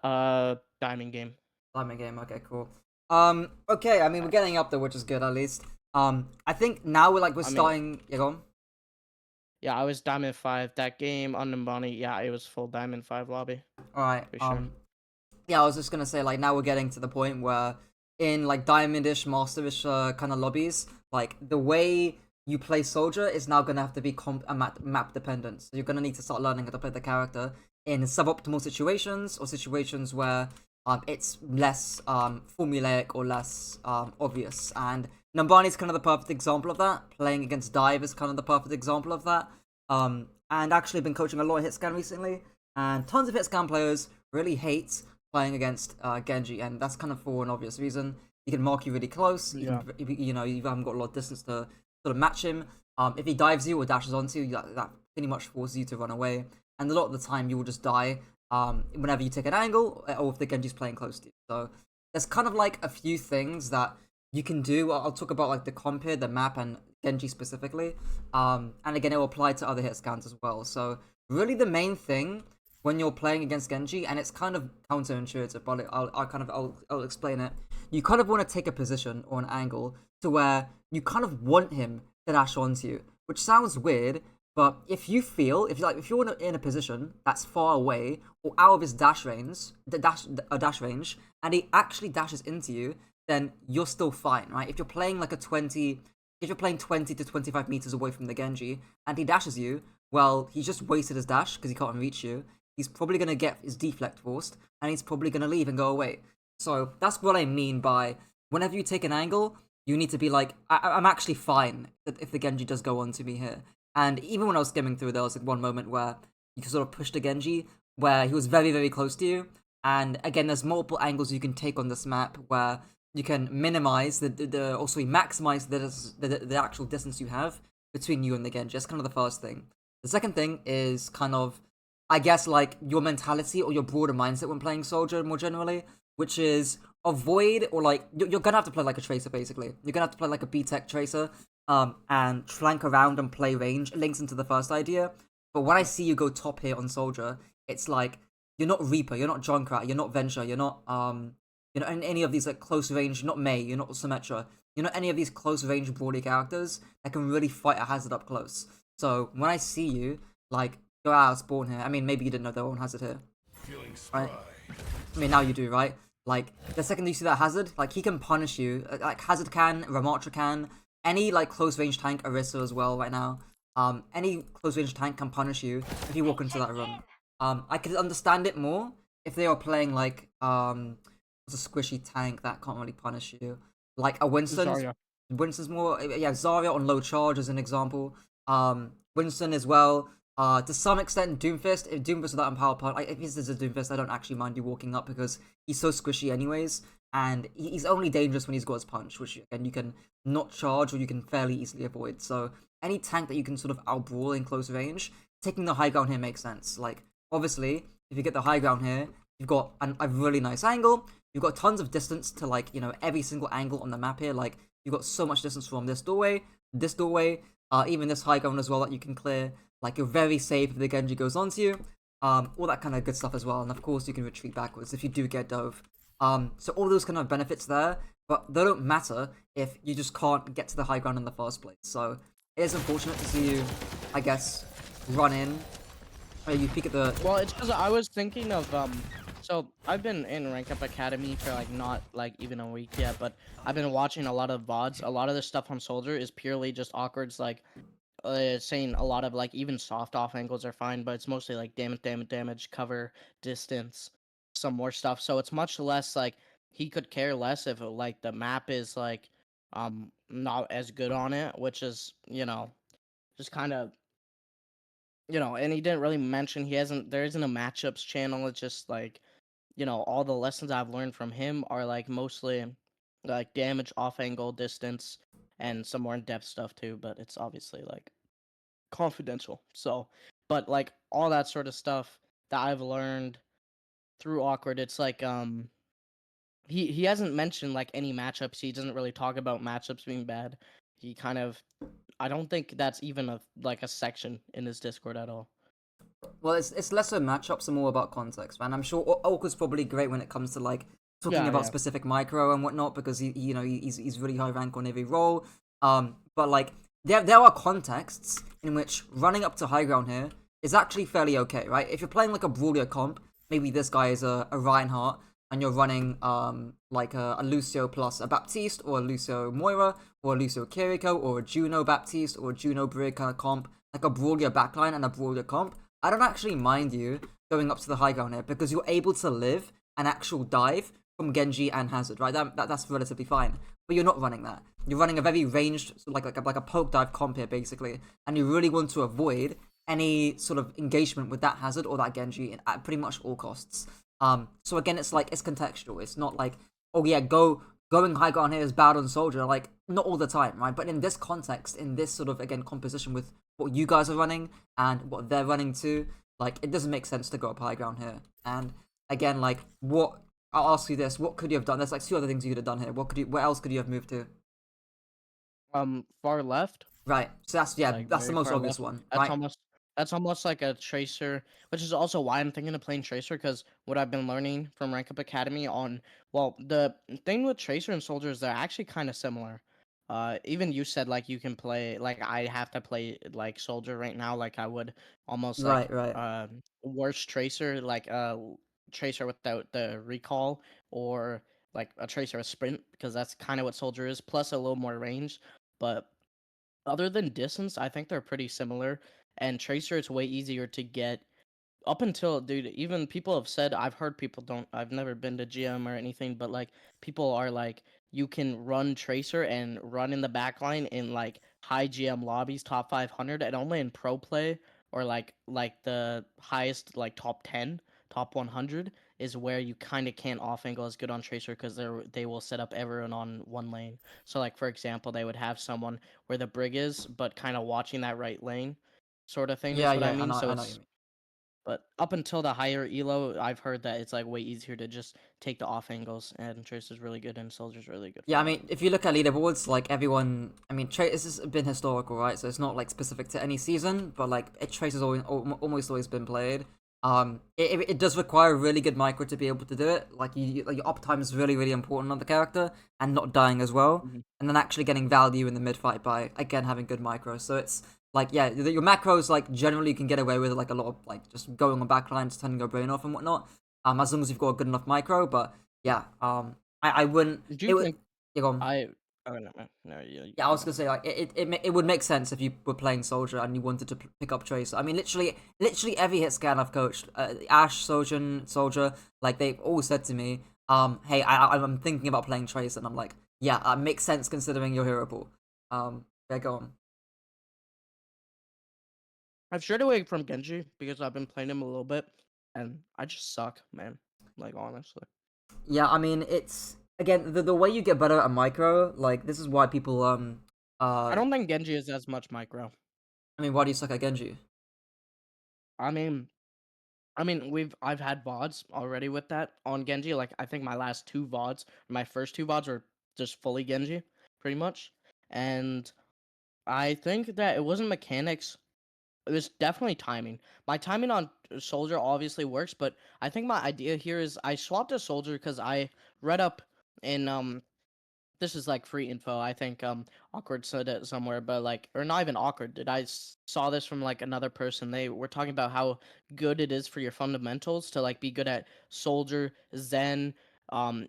Diamond game. Diamond game. Okay, cool. Okay. I mean, we're getting up there, which is good at least. I think now we're I mean, starting. Yeah, go on. yeah, I was Diamond 5. That game on the money, yeah, it was full Diamond 5 lobby, All right. for sure. Yeah, I was just gonna say like now we're getting to the point where in like diamondish, masterish kind of lobbies, like the way you play soldier is now gonna have to be map dependent. So you're gonna need to start learning how to play the character in suboptimal situations or situations where it's less formulaic or less obvious. And Numbani is kind of the perfect example of that. Playing against Dive is kind of the perfect example of that. And actually been coaching a lot of hit scan recently, and tons of hit scan players really hate playing against Genji, and that's kind of for an obvious reason. He can mark you really close. You Yeah. can, you know, you haven't got a lot of distance to sort of match him. If he dives you or dashes onto you, that pretty much forces you to run away. And a lot of the time, you will just die whenever you take an angle, or if the Genji's playing close to you. So there's kind of like a few things that you can do. I'll talk about like the comp here, the map, and Genji specifically. And again, it will apply to other hit scans as well. So really, the main thing when you're playing against Genji, and it's kind of counterintuitive, but I'll explain it. You kind of want to take a position or an angle to where you kind of want him to dash onto you, which sounds weird. But if you're in a position that's far away or out of his dash range, dash range, and he actually dashes into you, then you're still fine, right? If you're playing 20 to 25 meters away from the Genji and he dashes you, well, he's just wasted his dash because he can't reach you. He's probably going to get his deflect forced, and he's probably going to leave and go away. So that's what I mean by whenever you take an angle, you need to be like, I'm actually fine if the Genji does go on to me here. And even when I was skimming through, there was like one moment where you sort of pushed the Genji, where he was very, very close to you. And again, there's multiple angles you can take on this map where you can minimize also maximize the actual distance you have between you and the Genji. That's kind of the first thing. The second thing is kind of, I guess, like your mentality or your broader mindset when playing soldier more generally, which is avoid or like you're gonna have to play like a tracer basically. You're gonna have to play like a B-Tech tracer, and flank around and play range. It links into the first idea. But when I see you go top here on soldier, it's like you're not Reaper, you're not Junkrat, you're not Venture, you're not any of these like close range. You're not Mei, you're not Symmetra. You're not any of these close range broady characters that can really fight a hazard up close. So when I see you like go out of spawn here, I mean maybe you didn't know there was hazard here, right? I mean now you do, right? Like the second you see that hazard, like he can punish you. Like hazard can, Ramatra can, any like close range tank, Orisa as well right now. Any close range tank can punish you if you walk into that room. I could understand it more if they are playing like what's a squishy tank that can't really punish you, like a Winston. Zarya. Winston's more, yeah, Zarya on low charge as an example. Winston as well. To some extent, Doomfist. If Doomfist without Empower Punch, like, if this is a Doomfist, I don't actually mind you walking up because he's so squishy anyways, and he's only dangerous when he's got his punch, which again you can not charge or you can fairly easily avoid. So any tank that you can sort of outbrawl in close range, taking the high ground here makes sense. Like obviously, if you get the high ground here, you've got a really nice angle. You've got tons of distance to like every single angle on the map here. Like you've got so much distance from this doorway, even this high ground as well that you can clear. Like you're very safe if the Genji goes onto you. All that kind of good stuff as well. And of course you can retreat backwards if you do get dove. So all those kind of benefits there, but they don't matter if you just can't get to the high ground in the first place. So it is unfortunate to see you, I guess, run in. Or you peek at the. Well, it's because I was thinking of so I've been in Rank Up Academy for like not like even a week yet, but I've been watching a lot of VODs. A lot of the stuff on Soldier is purely just awkward, like saying a lot of like even soft off angles are fine, but it's mostly like damage, cover, distance, some more stuff. So it's much less like he could care less if like the map is like not as good on it, which is just kind of and he didn't really mention there isn't a matchups channel. It's just like all the lessons I've learned from him are like mostly like damage, off angle, distance, and some more in depth stuff too. But it's obviously like confidential. So, but like all that sort of stuff that I've learned through awkward, it's like he hasn't mentioned like any matchups. He doesn't really talk about matchups being bad. He kind of I don't think that's even a section in his Discord at all. Well, it's less so matchups and more about context, man. I'm sure Orca's probably great when it comes to like talking Yeah, about yeah. specific micro and whatnot because he's really high rank on every role. But like there are contexts in which running up to high ground here is actually fairly okay, right? If you're playing like a brawler comp, maybe this guy is a Reinhardt and you're running like a Lucio plus a Baptiste or a Lucio Moira or a Lucio Kiriko or a Juno Baptiste or a Juno Brig kind of comp, like a brawler backline and a brawler comp. I don't actually mind you going up to the high ground here because you're able to live an actual dive from Genji and Hazard, right? That's relatively fine. But you're not running that. You're running a very ranged, like a poke dive comp here, basically, and you really want to avoid any sort of engagement with that Hazard or that Genji at pretty much all costs. So again, it's like it's contextual. It's not like, oh yeah, going high ground here is bad on Soldier. Like not all the time, right? But in this context, in this sort of again composition with what you guys are running and what they're running too, like it doesn't make sense to go up high ground here. And again, like what I'll ask you this: what could you have done? There's like two other things you could have done here. What else could you have moved to? Far left. Right. So Like that's the very most far obvious left. one, That's right? almost that's almost like a tracer, which is also why I'm thinking of playing tracer because what I've been learning from Rank Up Academy on well, the thing with tracer and soldiers, they're actually kind of similar. Even you said like you can play like I have to play like soldier right now, like I would almost like Right, right. worst tracer, like tracer without the recall or like a tracer a sprint because that's kind of what soldier is, plus a little more range, but other than distance, I think they're pretty similar. And Tracer, it's way easier to get up until, dude, even people have said, I've heard people don't, I've never been to GM or anything, but like people are like, you can run Tracer and run in the backline in like high GM lobbies, top 500, and only in pro play or like the highest like top 10, top 100 is where you kind of can't off angle as good on Tracer because they will set up everyone on one lane. So like for example, they would have someone where the brig is, but kind of watching that right lane, sort of thing Yeah, is what I yeah. mean. So I know what you it's mean. but up until the higher elo, I've heard that it's like way easier to just take the off angles, and Trace is really good, and Soldier's really good for Yeah, I that. mean, if you look at leaderboards, like everyone, I mean, this has been historical, right? So it's not like specific to any season, but like Trace has almost always been played. It does require a really good micro to be able to do it. Like like your uptime is really important on the character, and not dying as well, Mhm. and then actually getting value in the mid fight by again having good micro. So it's like yeah, your macros like generally you can get away with like a lot of like just going on backlines, turning your brain off and whatnot. As long as you've got a good enough micro, but yeah, I wouldn't. Do It you would. think Yeah, go on. I? Oh no, no, yeah, you Yeah, I can was go. gonna say like it would make sense if you were playing Soldier and you wanted to pick up Tracer. I mean, literally every hit scan I've coached, Ash, Soldier, like they've all said to me, hey, I'm thinking about playing Tracer, and I'm like, yeah, makes sense considering your hero pool. Yeah, go on. I've strayed away from Genji because I've been playing him a little bit, and I just suck, man. Like honestly, Yeah, I mean it's again the way you get better at micro, like this is why people I don't think Genji is as much micro. I mean why do you suck at Genji? I mean, I've had VODs already with that on Genji. Like I think my last two VODs, my first two VODs were just fully Genji, pretty much, and I think that it wasn't mechanics. It was definitely timing. My timing on Soldier obviously works, but I think my idea here is I swapped a Soldier because I read up in this is like free info. I think awkward said it somewhere, but like or not even awkward. Did saw this from like another person? They were talking about how good it is for your fundamentals to like be good at Soldier, Zen, um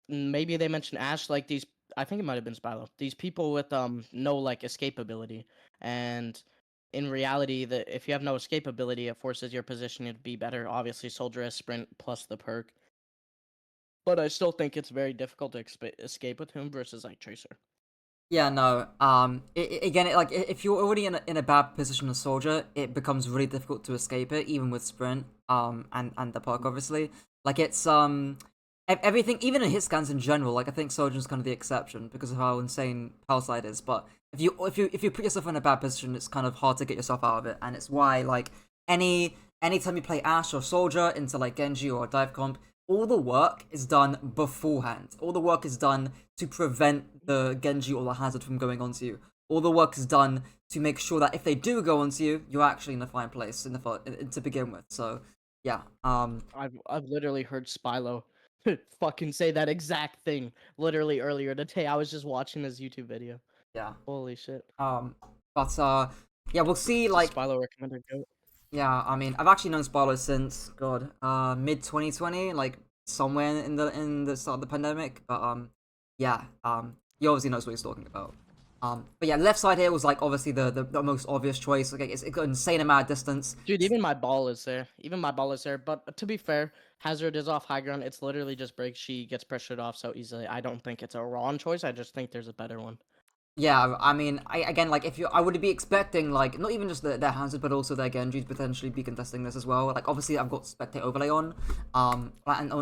maybe they mentioned Ash, like these I think it might have been Spyro. These people with no like escape ability. And in reality that if you have no escape ability, it forces your positioning to be better. Obviously Soldier has sprint plus the perk. But I still think it's very difficult to escape with him versus like Tracer. Yeah, no. Again, like if you're already in a bad position as Soldier, it becomes really difficult to escape it, even with Sprint. And the perk obviously. Like it's everything, even in hit scans in general. Like I think Soldier's kind of the exception because of how insane Power Slide is. But if you put yourself in a bad position, it's kind of hard to get yourself out of it, and it's why like anytime you play Ash or Soldier into like Genji or a dive comp, all the work is done beforehand. All the work is done to prevent the Genji or the Hazard from going onto you. all the work is done to make sure that if they do go onto you, you're actually in a fine place to begin with. So yeah, I've literally heard Spylo fucking say that exact thing literally earlier today. I was just watching his YouTube video. yeah, Holy shit. um, but yeah, we'll see. It's a Like, Spylo recommended goat. yeah, I mean, I've actually known Sparlow since God, mid 2020, like somewhere in the start of the pandemic. But yeah, he obviously knows what he's talking about. But yeah, left side here was like obviously the most obvious choice. Like it's got an insane amount of distance. Dude, even my ball is there. Even my ball is there. But to be fair, Hazard is off high ground. It's literally just break. She gets pressured off so easily. I don't think it's a wrong choice. I just think there's a better one. Yeah, I mean, again, like if you, I would be expecting like not even just their Hazard, but also their Genji to potentially be contesting this as well. Like obviously, I've got spectate overlay on, and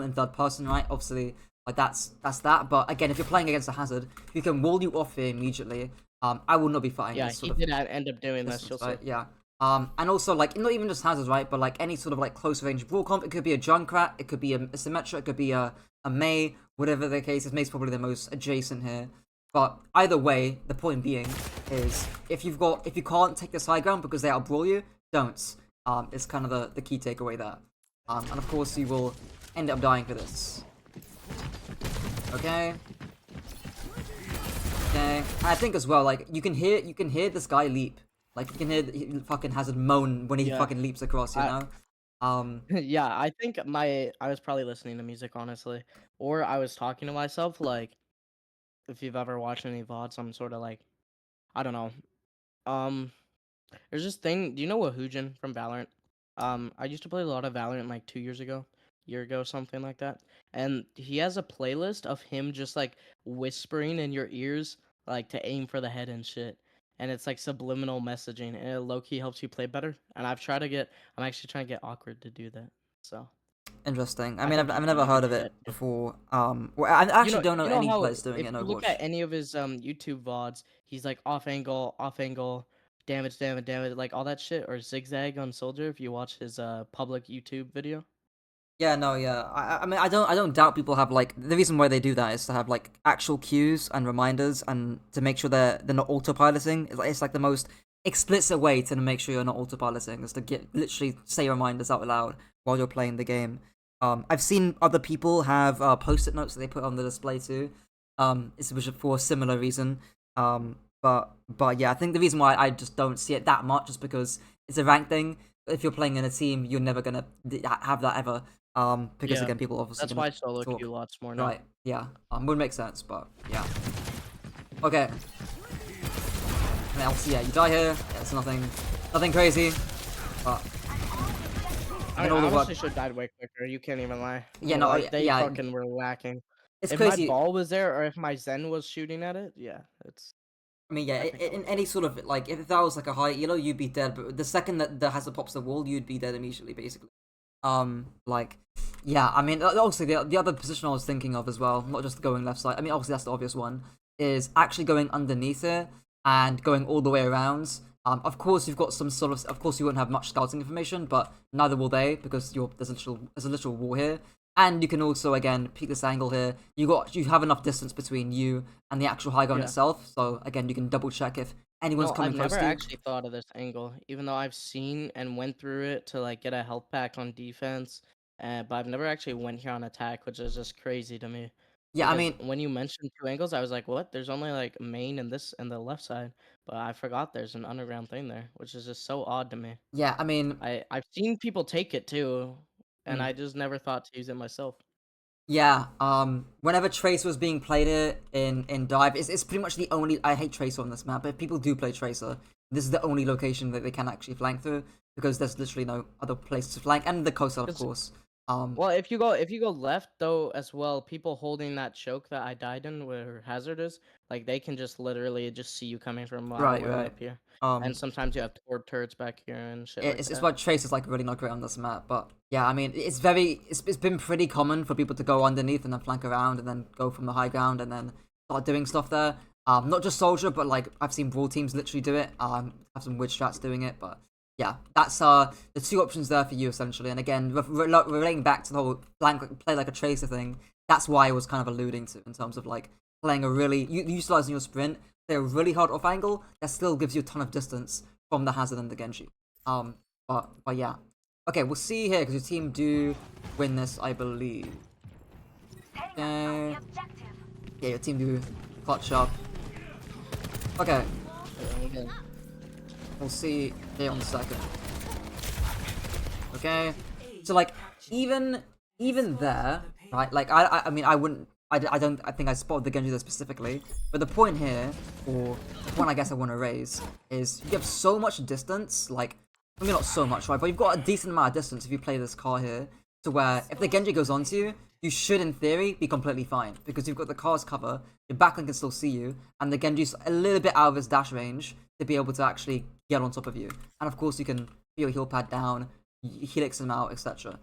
in third person, right? Obviously, like that's that. But again, if you're playing against a Hazard, who can wall you off here immediately, I will not be fighting Yeah, this he sort of did end up doing this. distance, You'll right? see. Yeah. And also like not even just Hazards, right? But like any sort of like close range brawl comp. It could be a Junkrat, it could be a Symmetra, it could be a Mei, whatever the case is. Mei's probably the most adjacent here. But either way, the point being is if you can't take this high ground because they outbrawl you, don't. It's kind of the key takeaway there. And of course you will end up dying for this. Okay. Okay. And I think as well, like you can hear this guy leap. Like you can hear he fucking Hazard moan when he Yeah. fucking leaps across, you know? Yeah, I think I was probably listening to music honestly, or I was talking to myself. Like, if you've ever watched any VODs, I'm sort of like, I don't know. Um, there's this thing. Do you know Wahujin from Valorant? I used to play a lot of Valorant like 2 years ago, year ago, something like that. And he has a playlist of him just like whispering in your ears, like to aim for the head and shit. And it's like subliminal messaging, and it low key helps you play better. And I'm actually trying to get awkward to do that. So Interesting. I I mean, think I've you never could heard do of it that too. before. Well, I actually don't know You know any how players doing if it in you look Overwatch. at any of his YouTube VODs, he's like off angle, damage, like all that shit, or zigzag on Soldier. If you watch his public YouTube video, Yeah, no, yeah. I mean, I don't doubt people have like the reason why they do that is to have like actual cues and reminders and to make sure they're not autopiloting. It's like the most explicit way to make sure you're not autopiloting is to get literally say reminders out loud while you're playing the game. I've seen other people have post-it notes that they put on the display too. It's for a similar reason. But yeah, I think the reason why I just don't see it that much is because it's a rank thing. If you're playing in a team, you're never gonna have that ever. Because yeah, again, people obviously that's gonna why solo talk. queue lots more now. Right, yeah. Would make sense, but yeah. Okay. And else, yeah, you die here. Yeah, it's nothing crazy. But I all the work. honestly should have died way quicker. You can't even lie. Yeah, no, Like they yeah, fucking were lacking. it's If my crazy. ball was there, or if my Zen was shooting at it, yeah, it's. I mean, yeah, I think I in would. any sort of like, if that was like a high elo, you'd be dead. But the second that Hazard pops the wall, you'd be dead immediately, basically. Like, yeah, I mean, obviously the other position I was thinking of as well, not just going left side. I mean, obviously that's the obvious one, is actually going underneath it and going all the way around. Of course you've got some sort of course you won't have much scouting information, but neither will they because there's a literal wall here. And you can also again peek this angle here. You have enough distance between you and the actual high ground Yeah. itself, so again you can double check if anyone's No, coming I've close never to you. actually thought of this angle, even though I've seen and went through it to like get a health pack on defense. But I've never actually went here on attack, which is just crazy to me. Yeah, I Because mean, when you mentioned two angles, I was like, what? There's only like main and this and the left side, but I forgot there's an underground thing there, which is just so odd to me. yeah, I mean, I've seen people take it too, and mm. I just never thought to use it myself. Yeah, whenever Tracer was being played in Dive, it's pretty much the only. I hate Tracer on this map, but if people do play Tracer, this is the only location that they can actually flank through because there's literally no other place to flank, and the coastal, of 'Cause- course. Well, if you go left though as well, people holding that choke that I died in where Hazard is, like they can just literally just see you coming from a mile Right, away right. up here. And Um, sometimes you have turrets back here and shit like it's that. why Tracer's like really not great on this map, but yeah, I mean, it's been pretty common for people to go underneath and then flank around and then go from the high ground and then start doing stuff there. Not just Soldier, but like I've seen brawl teams literally do it. Have some weird strats doing it, but yeah, that's the two options there for you essentially. And again, relating back to the whole play like a Tracer thing, that's why I was kind of alluding to in terms of like playing a really utilizing your sprint say a really hard off angle, that still gives you a ton of distance from the Hazard and the Genji. But yeah. Okay, we'll see here because your team do win this, I believe. Okay. Yeah, your team do clutch up. Okay. Okay. We'll see here on the second. Okay. So like even there, right? Like I mean I wouldn't I think I spotted the Genji there specifically, but the point here, or the point I guess I want to raise, is you have so much distance, like, I mean not so much, right, but you've got a decent amount of distance if you play this car here, to where if the Genji goes onto you, you should in theory be completely fine, because you've got the car's cover, your backline can still see you, and the Genji's a little bit out of his dash range to be able to actually get on top of you. And of course you can put your heal pad down, helix him out, etc.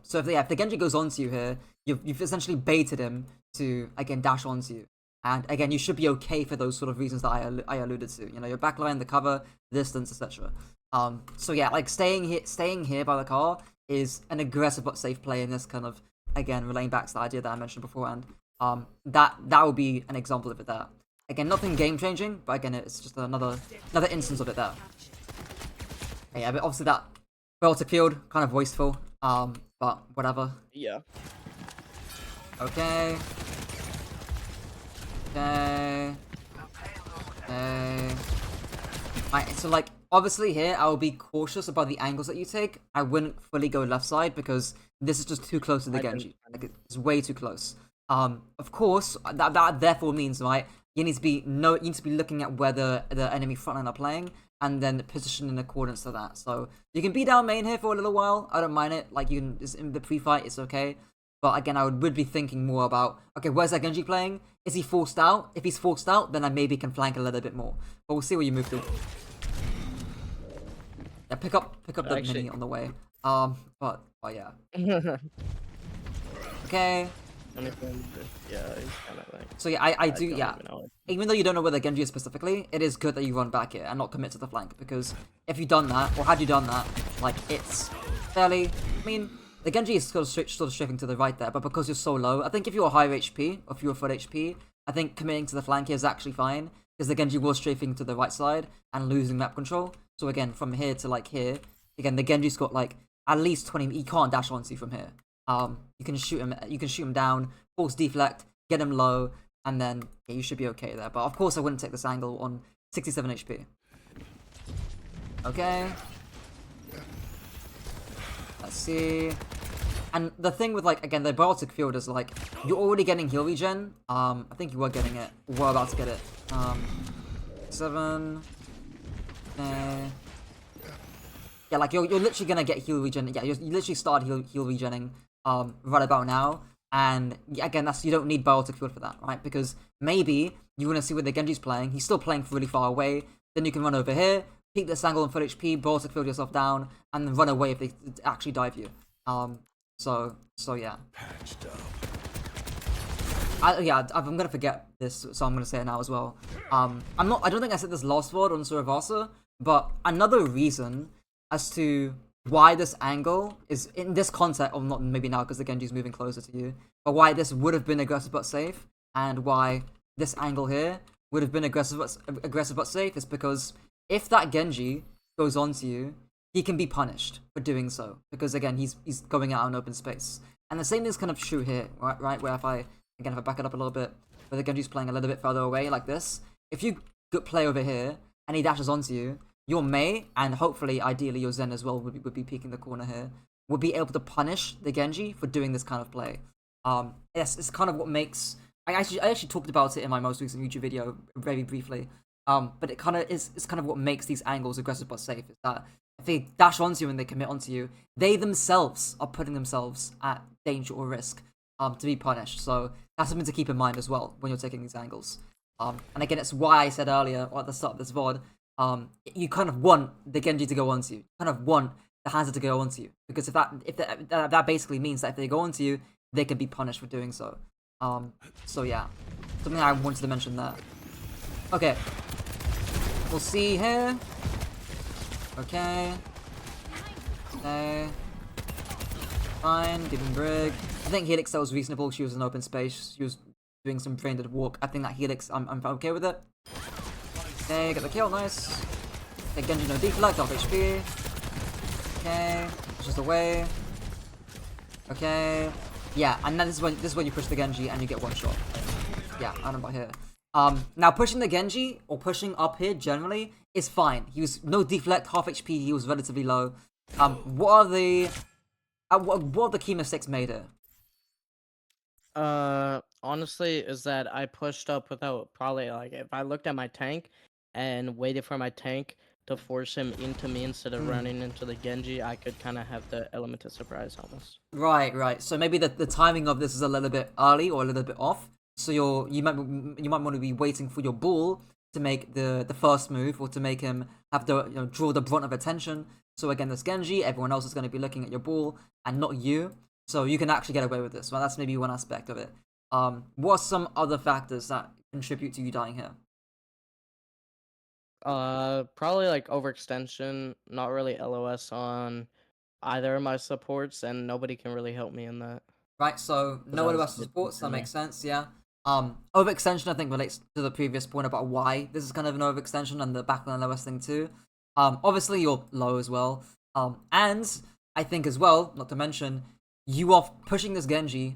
So if the Genji goes onto you here, you've essentially baited him to, again, dash onto you. And again, you should be okay for those sort of reasons that I alluded to. You know, your backline, the cover, the distance, etc. So yeah, like staying here by the car is an aggressive but safe play in this kind of, again, relaying back to the idea that I mentioned beforehand. That would be an example of it there. Again, nothing game changing, but again, it's just another instance of it there. Yeah, but obviously that Baltic field kind of wasteful. But whatever. Yeah. Okay. Okay. Okay. Right, so like, obviously here, I will be cautious about the angles that you take. I wouldn't fully go left side because this is just too close to the Genji. Like, it's way too close. Of course, that therefore means, right, you need to be looking at where the enemy frontline are playing, and then position in accordance to that. So you can be down main here for a little while. I don't mind it. Like, you can, in the pre-fight, it's okay. But again, I would be thinking more about, okay, where's that Genji playing? Is he forced out? If he's forced out, then I maybe can flank a little bit more. But we'll see where you move to. Yeah, pick up the mini on the way. But yeah. Okay. Yeah, he's kind of like. So yeah, I do, yeah. Even though you don't know where the Genji is specifically, it is good that you run back here and not commit to the flank, because if you've done that, or had you done that, like, it's fairly, I mean, the Genji is sort of strafing to the right there, but because you're so low, I think if you're higher HP, or if you're full HP, I think committing to the flank here is actually fine, because the Genji was strafing to the right side and losing map control. So again, from here to like here, again, the Genji's got like at least 20, he can't dash onto you from here. You can shoot him down, force deflect, get him low, and then yeah, you should be okay there. But of course I wouldn't take this angle on 67 HP. Okay. Let's see. And the thing with, like, again, the Baltic field is, like, you're already getting heal regen. I think you were getting it. We're about to get it. 7. Yeah, like, you're literally gonna get heal regen. Yeah, you literally start heal regening right about now. And yeah, again, you don't need Baltic field for that, right? Because maybe you want to see where the Genji's playing. He's still playing really far away. Then you can run over here, peek this angle on full HP, Baltic field yourself down, and then run away if they actually dive you. So yeah. I'm gonna forget this, so I'm gonna say it now as well. I don't think I said this last word on Suravasa, but another reason as to why this angle is in this context, or not maybe now because the Genji's moving closer to you, but why this would have been aggressive but safe, and why this angle here would have been aggressive but safe, is because if that Genji goes onto you, he can be punished for doing so, because again, he's going out in open space. And the same is kind of true here, right? Where if I back it up a little bit, where the Genji's playing a little bit further away like this, if you play over here and he dashes onto you, your Mei, and hopefully, ideally, your Zen as well would be peeking the corner here, would be able to punish the Genji for doing this kind of play. Yes, it's kind of what makes. I actually talked about it in my most recent YouTube video very briefly. But it kind of is kind of what makes these angles aggressive but safe. Is that if they dash onto you and they commit onto you, they themselves are putting themselves at danger or risk to be punished. So that's something to keep in mind as well when you're taking these angles. And again, it's why I said earlier, or at the start of this VOD, you kind of want the Genji to go onto you. You kind of want the Hazard to go onto you, because if that basically means that if they go onto you, they can be punished for doing so. So yeah, something I wanted to mention there. Okay, we'll see here. Okay. Okay. Fine, giving Brig. I think Helix was reasonable. She was in open space. She was doing some brain dead walk. I think that Helix, I'm okay with it. Okay, get the kill, nice. Okay, Genji no deflect, off HP. Okay, it's just away. Okay, yeah, and then this is when you push the Genji and you get one shot. Yeah, I don't know about here. Now pushing the Genji or pushing up here generally is fine. He was no deflect, half HP. He was relatively low. What are the key mistakes made here? Honestly, is that I pushed up without probably like if I looked at my tank and waited for my tank to force him into me instead of running into the Genji, I could kind of have the element of surprise almost. Right. So maybe the timing of this is a little bit early or a little bit off. So you might want to be waiting for your bull to make the first move or to make him have to draw the brunt of attention. So again, this Genji, everyone else is going to be looking at your bull and not you. So you can actually get away with this. Well, that's maybe one aspect of it. What are some other factors that contribute to you dying here? Probably like overextension, not really LOS on either of my supports, and nobody can really help me in that. Right, so So no that one was else a big thing supports, for that me. makes sense, yeah. Overextension I think relates to the previous point about why this is kind of an overextension and the backline LOS thing too. Obviously you're low as well. And I think as well, not to mention, you are pushing this Genji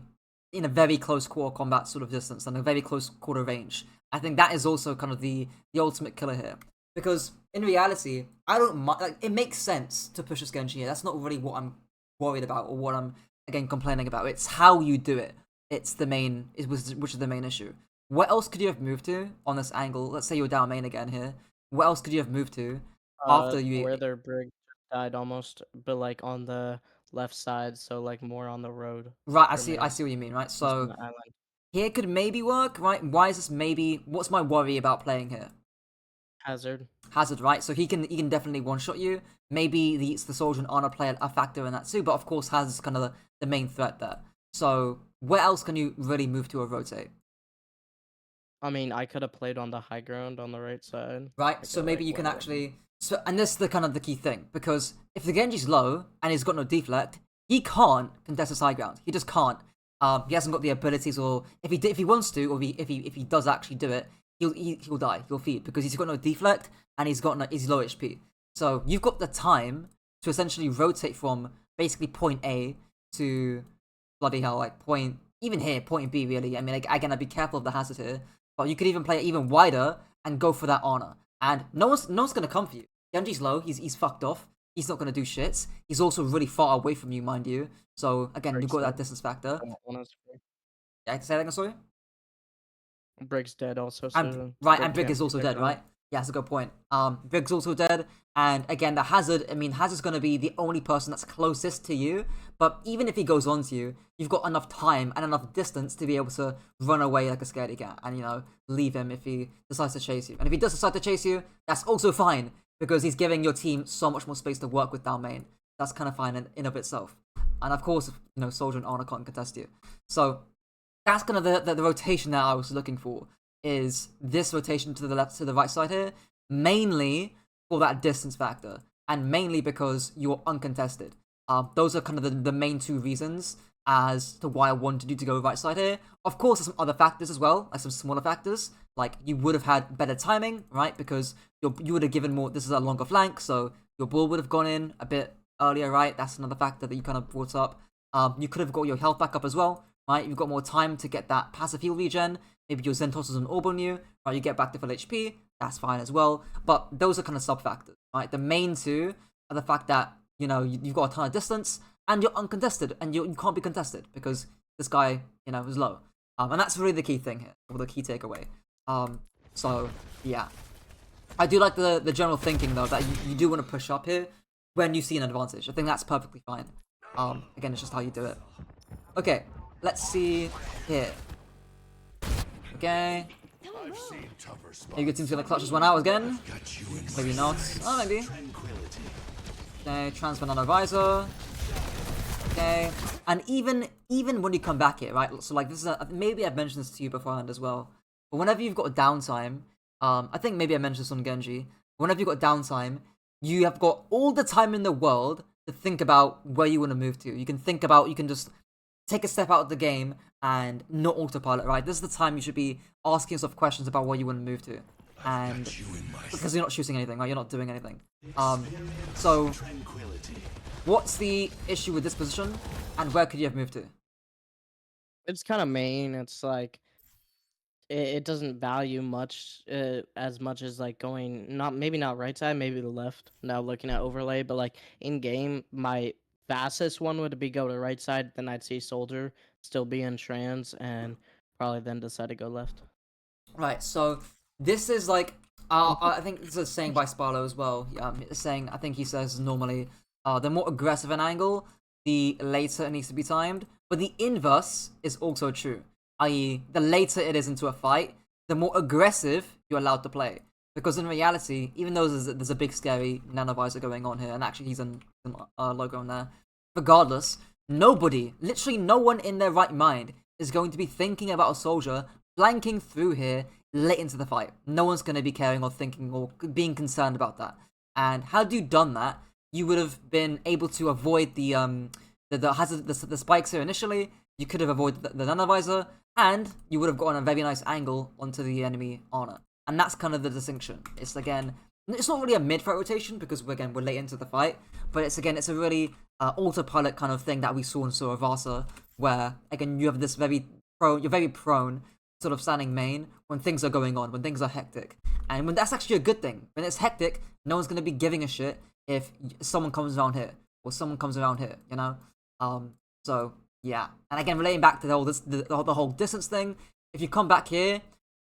in a very close quarter combat sort of distance and a very close quarter range. I think that is also kind of the ultimate killer here. Because in reality, I don't mind, like, it makes sense to push this Genji here. That's not really what I'm worried about or what I'm again complaining about. It's how you do it. It's the main, which is the main issue. What else could you have moved to on this angle? Let's say you're down main again here. What else could you have moved to after you? Where their brig died almost, but like on the left side, so like more on the road Right, for I me see what you mean. Right, instead of so the island. here could maybe work. Right, why is this maybe? What's my worry about playing here? Hazard. Hazard, right? So he can definitely one shot you. Maybe the soldier and honor play a factor in that too, but of course Hazard's kind of the main threat there. So where else can you really move to or rotate? I mean, I could have played on the high ground on the right side. Right? I So could maybe like you can went over. actually. So and this is the kind of the key thing because if the Genji's low and he's got no deflect, he can't contest the high ground. He just can't. He hasn't got the abilities, or if he wants to, or if he does actually do it, he'll die. He'll feed because he's got no deflect and he's low HP. So you've got the time to essentially rotate from basically point A to bloody hell, like point even here point B really. I mean, like, again, I'd be careful of the hazard here, but you could even play it even wider and go for that honor. And no one's gonna come for you. Genji's low. He's fucked off. He's not gonna do shits. He's also really far away from you, mind you. So again, you've got that distance factor. Yeah, say that again, sorry. Brig's dead also, And so right, Brig and Brig can't is also protect dead, on right? it. Yeah, that's a good point. Brig's also dead, and again, the Hazard. I mean, Hazard's gonna be the only person that's closest to you. But even if he goes on to you, you've got enough time and enough distance to be able to run away like a scaredy cat, and leave him if he decides to chase you. And if he does decide to chase you, that's also fine because he's giving your team so much more space to work with down main. That's kind of fine in of itself. And of course, Soldier and Honor can't contest you. So that's kind of the rotation that I was looking for. Is this rotation to the left to the right side here, mainly for that distance factor, and mainly because you're uncontested. Those are kind of the main two reasons as to why I wanted you to go right side here. Of course, there's some other factors as well, like some smaller factors, like you would have had better timing, right? Because you would have given more. This is a longer flank, so your ball would have gone in a bit earlier, right? That's another factor that you kind of brought up. You could have got your health back up as well, right? You've got more time to get that passive heal regen. Maybe your Zen tosses an orb on you, right? You get back to full HP, that's fine as well. But those are kind of sub factors, right? The main two are the fact that you've got a ton of distance and you're uncontested, and you can't be contested because this guy is low. And that's really the key thing here, or the key takeaway. So yeah, I do like the general thinking though that you do want to push up here when you see an advantage. I think that's perfectly fine. Again, it's just how you do it. Okay, let's see here. Okay. Maybe your team's gonna clutch this one out again. Maybe not. Oh, maybe. Okay, transfer nano visor. Okay. And even when you come back here, right? So like this is maybe I've mentioned this to you beforehand as well. But whenever you've got a downtime, I think maybe I mentioned this on Genji. Whenever you've got downtime, you have got all the time in the world to think about where you want to move to. You can just take a step out of the game and not autopilot, right? This is the time you should be asking yourself questions about what you want to move to. And because you're not shooting anything, right? You're not doing anything. So what's the issue with this position, and where could you have moved to? It's kind of main. It's like it doesn't value much as much as like going not maybe not right side, maybe the left. Now looking at overlay, but like in game, my fastest one would be go to right side. Then I'd see soldier still be in trans, and probably then decide to go left. Right, so this is like, I think this is a saying by Sparlow as well. It's saying, I think he says normally, the more aggressive an angle, the later it needs to be timed. But the inverse is also true, i.e., the later it is into a fight, the more aggressive you're allowed to play. Because in reality, even though there's a big scary nanovisor going on here, and actually he's an logo on there, regardless, nobody, literally no one in their right mind is going to be thinking about a soldier flanking through here late into the fight. No one's going to be caring or thinking or being concerned about that. And had you done that, you would have been able to avoid the hazard, the spikes here initially. You could have avoided the nanovisor, and you would have gotten a very nice angle onto the enemy armor. And that's kind of the distinction. It's again, it's not really a mid-fight rotation because we're late into the fight, but it's a really autopilot kind of thing that we saw in Suravasa, where again you're very prone, sort of standing main when things are going on, when things are hectic, and when that's actually a good thing. When it's hectic, no one's gonna be giving a shit if someone comes around here or someone comes around here, you know. So yeah, and again relating back to the whole distance thing, if you come back here,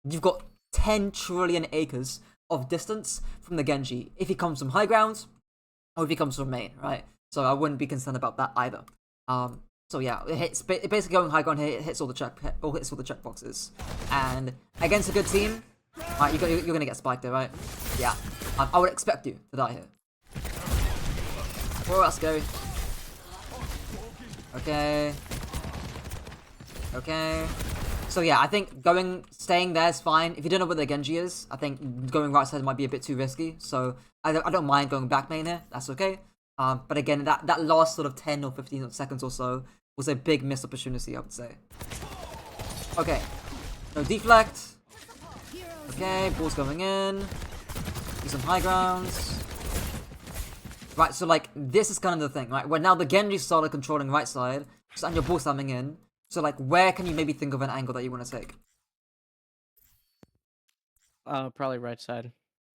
you've got 10 trillion acres of distance from the Genji if he comes from high ground or if he comes from main, right? So I wouldn't be concerned about that either. So yeah, it basically going high ground here. It hits all the checkboxes, and against a good team, right? You're gonna get spiked there, right? Yeah, I would expect you to die here. Oh, that's scary. Okay. So yeah, I think staying there is fine. If you don't know where the Genji is, I think going right side might be a bit too risky. So I don't mind going back main here. That's okay. But again, that last sort of 10 or 15 seconds or so was a big missed opportunity, I would say. Okay, no deflect. Okay, ball's going in. Do some high grounds. Right, so like this is kind of the thing, right? Where now the Genji started controlling right side, and your ball's coming in. So like, where can you maybe think of an angle that you want to take? Probably right side,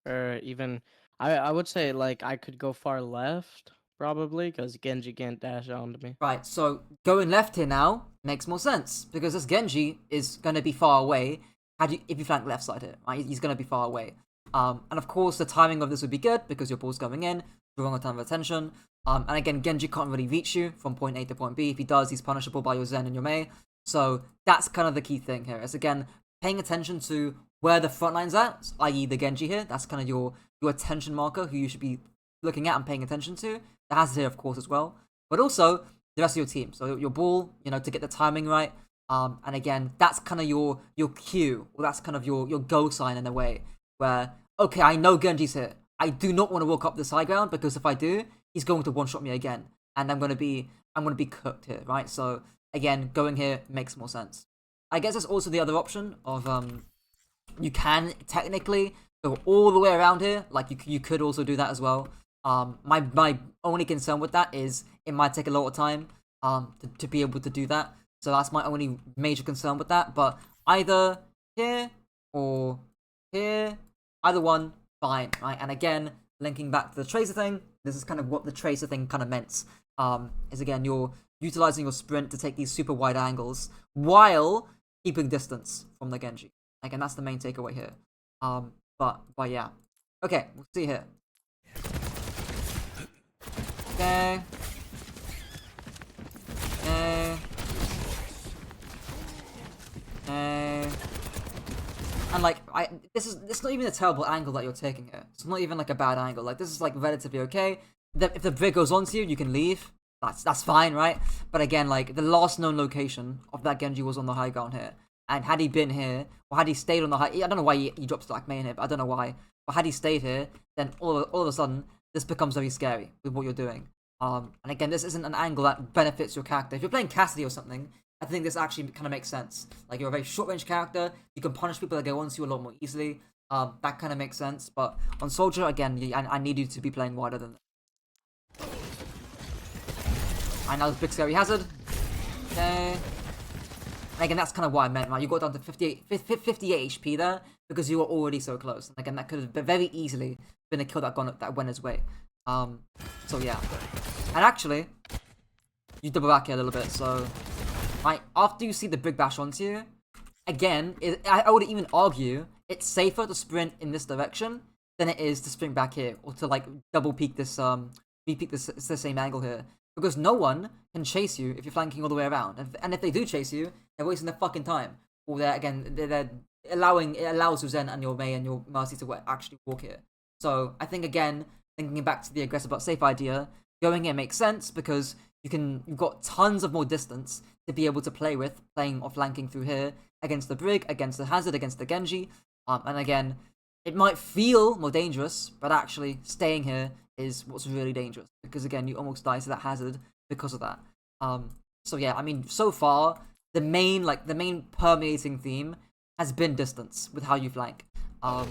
or even I would say like I could go far left probably because Genji can't dash onto me. Right, so going left here now makes more sense because this Genji is going to be far away. If you flank left side here, right? He's going to be far away. And of course, the timing of this would be good because your ball's going in, drawing a ton of attention. And again, Genji can't really reach you from point A to point B. If he does, he's punishable by your Zen and your Mei. So that's kind of the key thing here. Is again paying attention to where the front line's at, i.e. the Genji here. That's kind of your attention marker who you should be looking at and paying attention to. The hazard here, of course, as well. But also the rest of your team. So your ball, to get the timing right. And again, that's kind of your cue, or that's kind of your go sign in a way. Where, okay, I know Genji's here. I do not want to walk up this high ground because if I do, he's going to one-shot me again. And I'm gonna be cooked here, right? So again, going here makes more sense. I guess there's also the other option of you can technically go all the way around here. Like you could also do that as well. My only concern with that is it might take a lot of time to be able to do that. So that's my only major concern with that. But either here or here, either one, fine, right? And again, linking back to the tracer thing, this is kind of what the tracer thing kind of meant. Is again, you're utilizing your sprint to take these super wide angles while keeping distance from the Genji. Again, that's the main takeaway here. But yeah. Okay, we'll see here. Okay. And like, this is not even a terrible angle that you're taking here. It's not even like a bad angle. Like, this is like relatively okay. If the brig goes onto you, you can leave. That's fine, right? But again, like the last known location of that Genji was on the high ground here. And had he been here, or had he stayed on the high, I don't know why he dropped Slack main here, but I don't know why. But had he stayed here, then all of a sudden, this becomes very scary with what you're doing. And again, this isn't an angle that benefits your character. If you're playing Cassidy or something, I think this actually kind of makes sense. Like, you're a very short-range character, you can punish people that go onto you a lot more easily. That kind of makes sense, but on Soldier, again, I need you to be playing wider than that. And now this big scary hazard. Okay. And again, that's kind of what I meant, right? You got down to 58 HP there because you were already so close. And again, that could have very easily been a kill that went his way. So yeah. And actually, you double back here a little bit. So, right, after you see the big bash onto you, again, I would even argue it's safer to sprint in this direction than it is to sprint back here or to like double peek this repeat this it's the same angle here. Because no one can chase you if you're flanking all the way around. And if they do chase you, they're wasting their fucking time. Or they're allowing, it allows your Zen and your Mei and your Mercy to actually walk here. So I think, again, thinking back to the aggressive but safe idea, going here makes sense because you've got tons of more distance to be able to play with, playing or flanking through here against the Brig, against the Hazard, against the Genji. And again, it might feel more dangerous, but actually staying here is what's really dangerous, because again, you almost die to that hazard because of that. So yeah, I mean, so far the main permeating theme has been distance with how you flank, and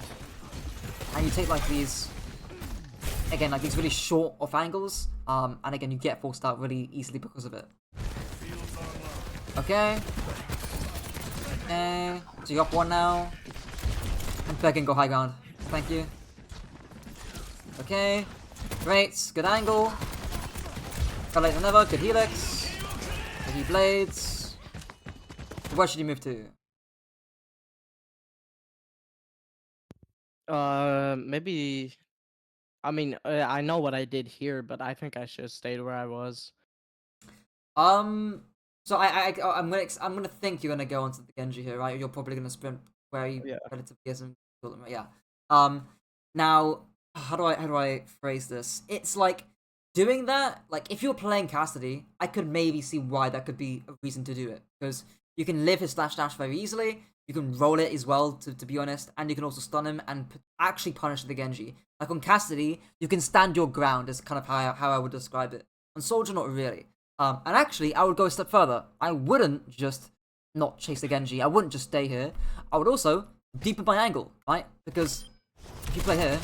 you take like these really short off angles, and again you get forced out really easily because of it. Okay, so you're up one now, and begging go high ground. Thank you. Okay. Great, good angle. Better late than never, good helix. Good heat blades. Where should you move to? Maybe. I mean, I know what I did here, but I think I should have stayed where I was. So I'm gonna think you're gonna go onto the Genji here, right? You're probably gonna sprint where you relatively isn't. Yeah. Now, how do I phrase this? It's like doing that. Like, if you're playing Cassidy, I could maybe see why that could be a reason to do it, because you can live his slash dash very easily. You can roll it as well, to be honest, and you can also stun him and actually punish the Genji. Like on Cassidy, you can stand your ground, is kind of how I would describe it. On Soldier, not really. And actually, I would go a step further. I wouldn't just not chase the Genji. I wouldn't just stay here. I would also deepen my angle, right? Because if you play here,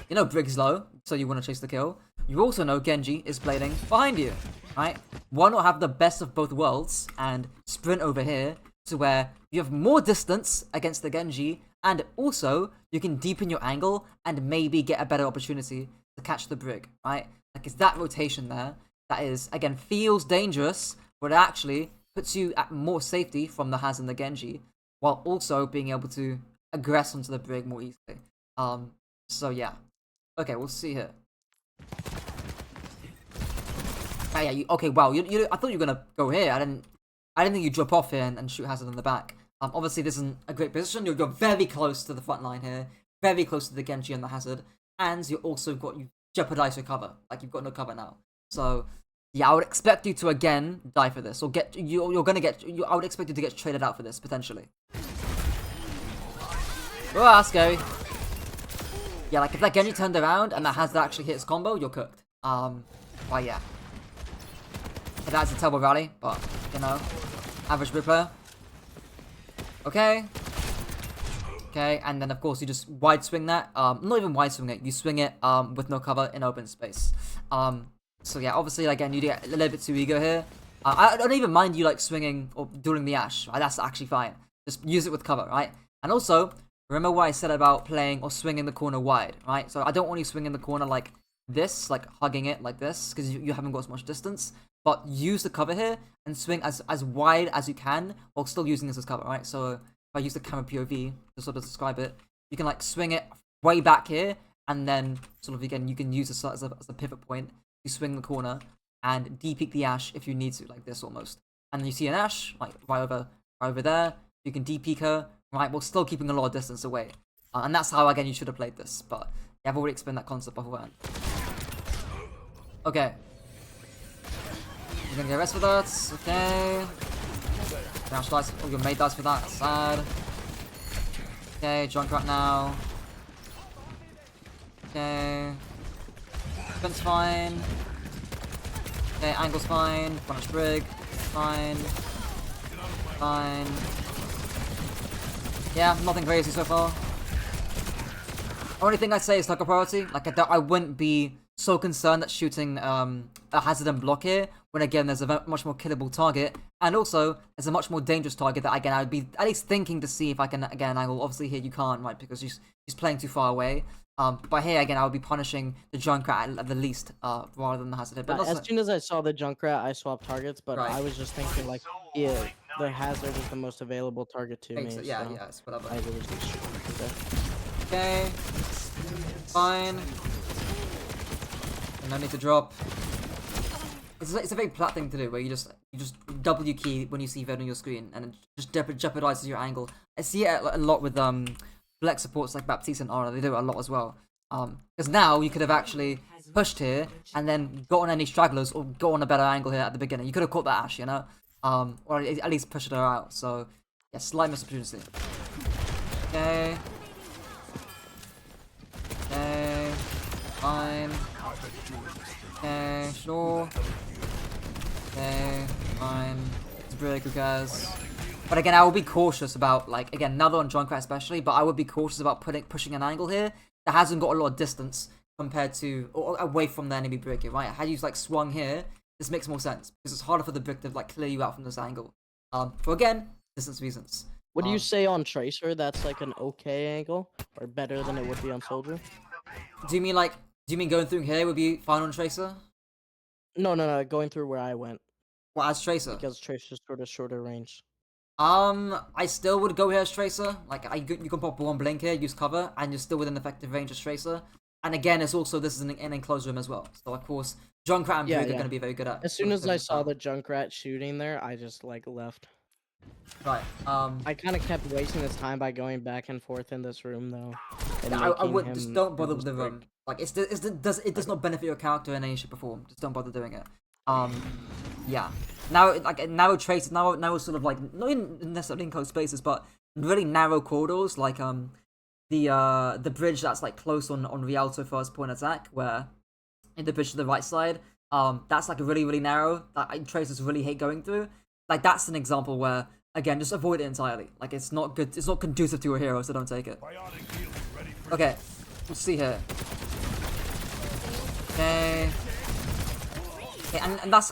you know Brig's low, so you want to chase the kill. You also know Genji is blading behind you, right? Why not have the best of both worlds and sprint over here to where you have more distance against the Genji, and also you can deepen your angle and maybe get a better opportunity to catch the Brig, right? Like, it's that rotation there that is, again, feels dangerous, but it actually puts you at more safety from the Haz and the Genji, while also being able to aggress onto the Brig more easily. So yeah. Okay, we'll see here. Oh, yeah, okay, wow, I thought you were gonna go here. I didn't think you'd drop off here and shoot Hazard in the back. Obviously this isn't a great position. You're very close to the front line here, very close to the Genji and the Hazard, and you jeopardize your cover. Like, you've got no cover now. So yeah, I would expect you to again die for this, or I would expect you to get traded out for this potentially. Oh, that's scary. Yeah, like if that Genji turned around and that Hazard actually hit his combo, you're cooked. But yeah. That's a terrible rally, but you know, average Brig player. Okay. Okay, and then of course you just wide swing that. Not even wide swing it, you swing it with no cover in open space. So yeah, obviously again you get a little bit too ego here. I don't even mind you like swinging or dueling the Ashe, right? That's actually fine. Just use it with cover, right? And also, remember what I said about playing or swinging the corner wide, right? So I don't want you swinging the corner like this, like hugging it like this, because you haven't got as much distance. But use the cover here and swing as wide as you can while still using this as cover, right? So if I use the camera POV to sort of describe it, you can like swing it way back here, and then sort of again you can use this as a pivot point. You swing the corner and de-peek the Ashe if you need to, like this almost. And then you see an Ashe like right over there. You can de-peek her, right, while still keeping a lot of distance away. And that's how again you should have played this. But yeah, I've already explained that concept beforehand. Okay. You're gonna get rest for that. Okay. Dash dies. Oh, your mate dies for that. That's sad. Okay, Junkrat now. Okay. Defense fine. Okay, angle's fine. Punish Brig. Fine. Fine. Yeah, nothing crazy so far. Only thing I'd say is like a priority. Like I wouldn't be so concerned that shooting a hazard and block here, when again there's a much more killable target, and also there's a much more dangerous target that again I'd be at least thinking to see if I can again angle. Obviously here you can't, right, because he's playing too far away. But here again I would be punishing the Junkrat at the least, rather than the hazard. But As soon as I saw the Junkrat, I swapped targets, but Right. I was just thinking like, yeah, the hazard is the most available target to me. Yeah, so yeah, it's whatever. I really just shoot there. Okay. Fine. No need to drop. It's a very plat thing to do, where you just W key when you see red on your screen, and it just jeopardizes your angle. I see it a lot with flex supports like Baptiste and Aura. They do it a lot as well. Because now you could have actually pushed here and then got on any stragglers or got on a better angle here at the beginning. You could have caught that Ashe, you know, or at least pushed her out. So yeah, slight missed opportunity. Okay. Okay. Fine. Okay, sure. Okay, fine. It's a break, who cares? But again, I will be cautious about, like, again, now they're on Junkrat especially, but I would be cautious about pushing an angle here that hasn't got a lot of distance compared to, or away from the enemy brick, right? Had you, like, swung here, this makes more sense, because it's harder for the brick to, like, clear you out from this angle. For, again, distance reasons. What do you say on Tracer? That's like an okay angle, or better than it would be on Soldier? Do you mean going through here would be fine on Tracer? No, going through where I went. Well, as Tracer? Because Tracer's sort of shorter range. I still would go here as Tracer. Like, you can pop one blink here, use cover, and you're still within effective range as Tracer. And again, this is an enclosed room as well. So, of course, Junkrat and Brig are going to be very good at. As soon as I saw the Junkrat shooting there, I just, like, left. Right, I kind of kept wasting his time by going back and forth in this room, though. I would just don't bother with the room. Like, it does not benefit your character in any shape or form. Just don't bother doing it. Yeah. Now, like, narrow traces, now sort of like, not even necessarily in close spaces, but really narrow corridors, like, the bridge that's, like, close on Rialto first point attack, where, in the bridge to the right side, that's, like, really, really narrow, that Tracers really hate going through. Like, that's an example where, again, just avoid it entirely. Like, it's not good, it's not conducive to a hero, so don't take it. Okay, let's see here. Okay. Okay, and that's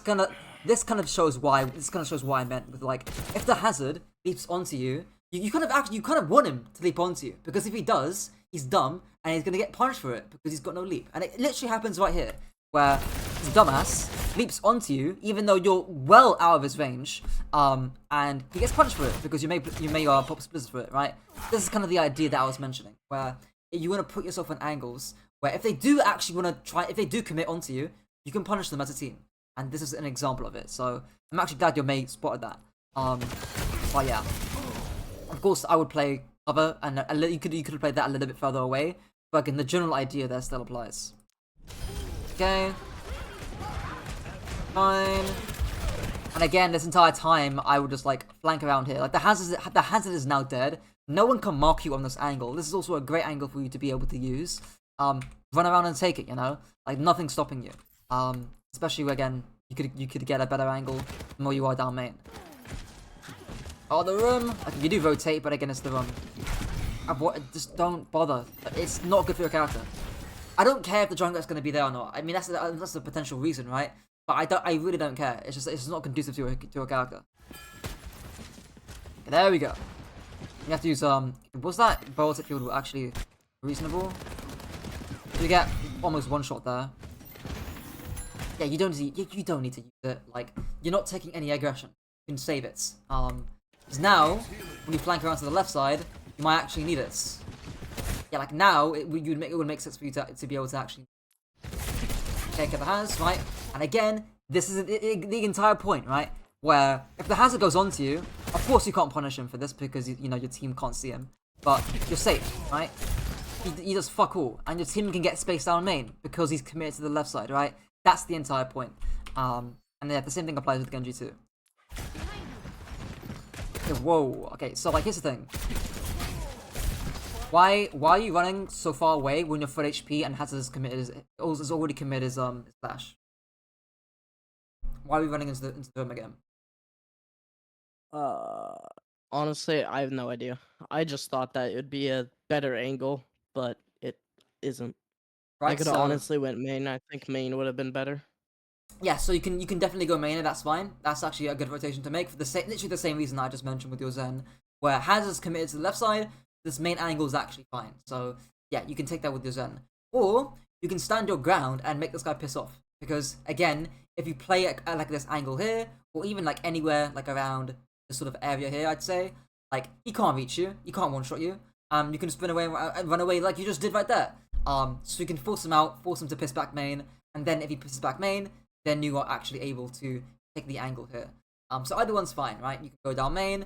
this kind of shows why I meant with, like, if the hazard leaps onto you, you kind of want him to leap onto you, because if he does, he's dumb and he's gonna get punished for it because he's got no leap. And it literally happens right here, where his dumbass leaps onto you even though you're well out of his range, and he gets punished for it because you may pop splitters for it, right? This is kind of the idea that I was mentioning, where you want to put yourself on angles where if they do actually want to if they do commit onto you, you can punish them as a team. And this is an example of it, so I'm actually glad your mate spotted that. But yeah, of course I would play cover, and you could have played that a little bit further away, but again, the general idea there still applies. Okay, fine. And again, this entire time I would just, like, flank around here. Like, the hazard is now dead. No one can mark you on this angle. This is also a great angle for you to be able to use. Run around and take it, you know, like, nothing's stopping you. Especially again, you could get a better angle the more you are down main. Oh, the room. Like, you do rotate, but again, it's the room. Just don't bother. It's not good for your character. I don't care if the Junkrat's going to be there or not. I mean, that's a potential reason, right? But I really don't care. It's just not conducive to your character. Okay, there we go. You have to use was that Baltic field actually reasonable? You get almost one shot there. Yeah, you don't need to use it. Like, you're not taking any aggression. You can save it. Because now, when you flank around to the left side, you might actually need it. Yeah, like now, it would make sense for you to be able to actually take out the hazard, right? And again, this is the entire point, right? Where if the hazard goes onto you, of course you can't punish him for this because you know your team can't see him, but you're safe, right? He does fuck all, and your team can get spaced down main because he's committed to the left side, right? That's the entire point. And yeah, the same thing applies with Genji too. Okay, whoa. Okay, so, like, here's the thing. Why are you running so far away when you're full HP and has already committed his flash? Why are we running into the room again? Uh, Honestly, I have no idea. I just thought that it would be a better angle, but it isn't. I right? could have So honestly went main. I think main would have been better. yeah, so you can definitely go main, and that's fine. That's actually a good rotation to make for the same, literally the same reason I just mentioned with your Zen, where Hazard's committed to the left side. This main angle is actually fine. So yeah, you can take that with your Zen, or you can stand your ground and make this guy piss off. Because again, if you play at like this angle here, or even like anywhere like around this sort of area here, I'd say like he can't reach you, he can't one shot you. You can spin away and run away like you just did right there. So you can force him out, force him to piss back main, and then if he pisses back main, then you are actually able to take the angle here. So either one's fine, right? You can go down main.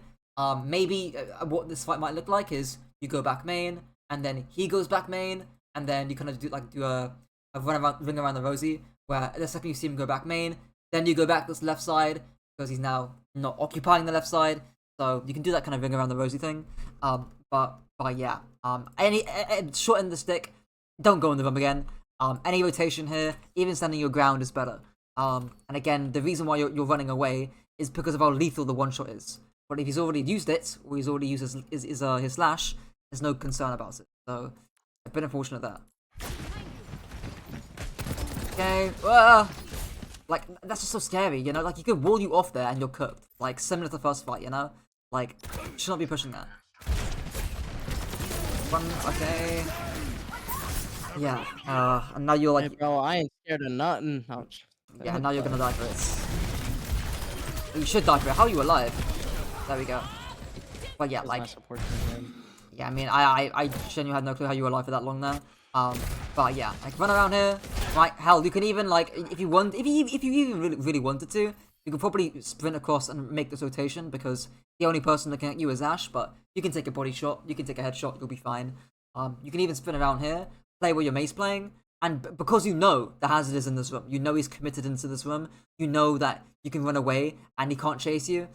Maybe what this fight might look like is you go back main, and then he goes back main, and then you kind of do a ring around the rosy, where the second you see him go back main, then you go back this left side because he's now not occupying the left side. So you can do that kind of ring around the rosy thing. But yeah, any short end of the stick, don't go in the room again. Any rotation here, even standing your ground is better. And again, the reason why you're running away is because of how lethal the one shot is. But if he's already used it, or he's already used his slash, there's no concern about it. So, a bit unfortunate there. Okay, like, that's just so scary, you know? Like, he could wall you off there and you're cooked. Like, similar to the first fight, you know? Like, should not be pushing that. One, okay. Yeah, and now you're like... Hey, bro, I ain't scared of nothing. Ouch. Yeah, now you're gonna die for it. You should die for it. How are you alive? There we go. But yeah, like... Yeah, I mean, I genuinely had no clue how you were alive for that long now. But yeah, like, run around here. Right, hell, you can even, like, if you even really wanted to, you could probably sprint across and make this rotation, because the only person looking at you is Ash, but you can take a body shot, you can take a headshot, you'll be fine. You can even spin around here, play where your mate's playing, and because you know the Hazard is in this room, you know he's committed into this room, you know that you can run away and he can't chase you.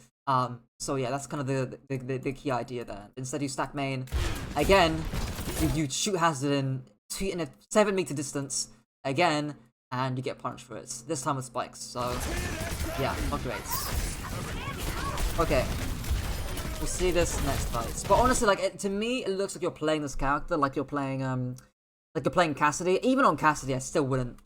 So yeah, that's kind of the key idea there. Instead you stack main, again, you shoot Hazard in a 7-meter distance, again, and you get punished for it. This time with spikes, so yeah, not great. Okay, we'll see this next fight. But honestly, like, to me, it looks like you're playing this character like you're playing Cassidy. Even on Cassidy, I still wouldn't.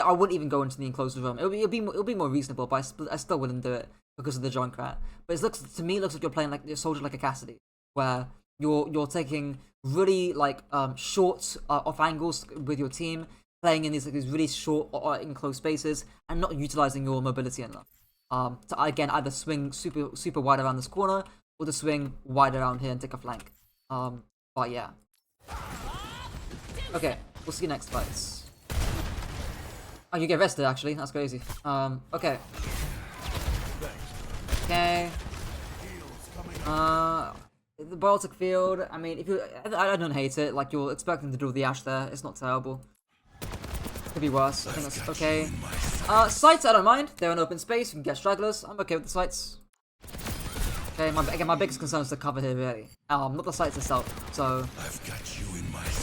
I wouldn't even go into the enclosed room. It'll be more reasonable, but I still wouldn't do it because of the Junkrat. But to me, it looks like you're playing like a soldier like a Cassidy, where you're taking really like short off angles with your team, playing in these really short enclosed spaces, and not utilizing your mobility enough. To again either swing super wide around this corner, or to swing wide around here and take a flank. But yeah. Okay, we'll see next fights. Oh, you get rested actually. That's crazy. Okay. Okay. The Baltic field. I mean, I don't hate it. Like, you're expecting to do the Ash there. It's not terrible. Could be worse. I think that's okay. Sights, I don't mind. They're an open space. You can get stragglers. I'm okay with the sights. Okay, my biggest concern is the cover here, really. Not the sights itself. So,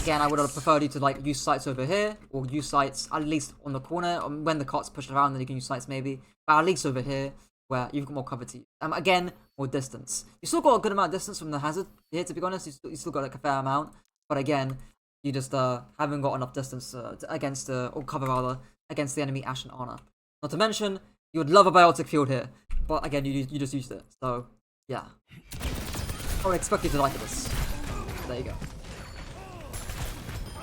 again, I would have preferred you to like use sights over here, or use sights at least on the corner. When the cart's pushed around, then you can use sights maybe. But at least over here, where you've got more cover to use. Again, more distance. You still got a good amount of distance from the Hazard here, to be honest. You still got like a fair amount. But again, you just haven't got enough distance or cover rather, against the enemy Ash and Ana. Not to mention, you would love a biotic field here. But again, you just used it. So, yeah. I would expect you to like this. There you go.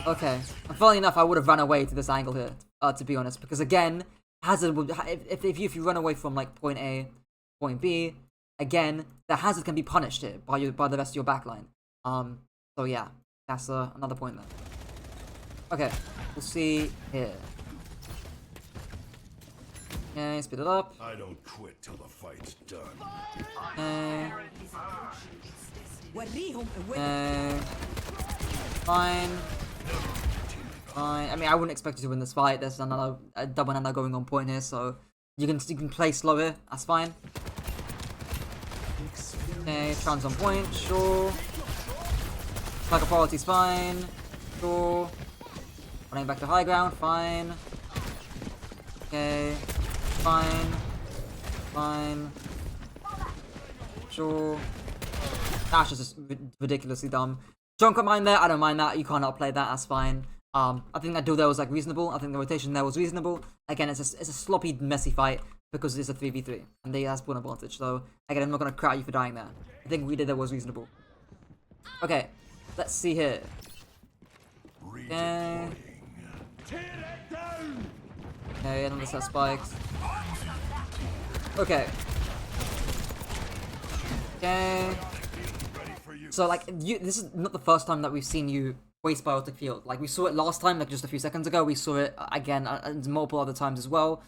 Okay. And funnily enough, I would have run away to this angle here, to be honest. Because again, Hazard would, if you run away from like point A, point B, again, the Hazard can be punished here by the rest of your backline. So yeah, that's another point there. Okay, we'll see here. Okay, speed it up. I don't quit till the fight's done. Fine. Fine. I mean, I wouldn't expect you to win this fight. There's another double nana going on point here, so you can play slow here. That's fine. Okay, trans on point. Sure. Target quality's fine. Sure. Running back to high ground. Fine. Okay. Fine. Fine. Sure. That's just ridiculously dumb. Junk got mine there. I don't mind that. You can't outplay that. That's fine. I think that duel there was like reasonable. I think the rotation there was reasonable. Again, it's a sloppy, messy fight because it's a 3v3 and they has one advantage. So again, I'm not gonna cry you for dying there. I think what we did there was reasonable. Okay, let's see here. Okay. Okay, none of this has spikes. Okay. Okay. So like, this is not the first time that we've seen you waste biotic field. Like we saw it last time, like just a few seconds ago. We saw it again multiple other times as well.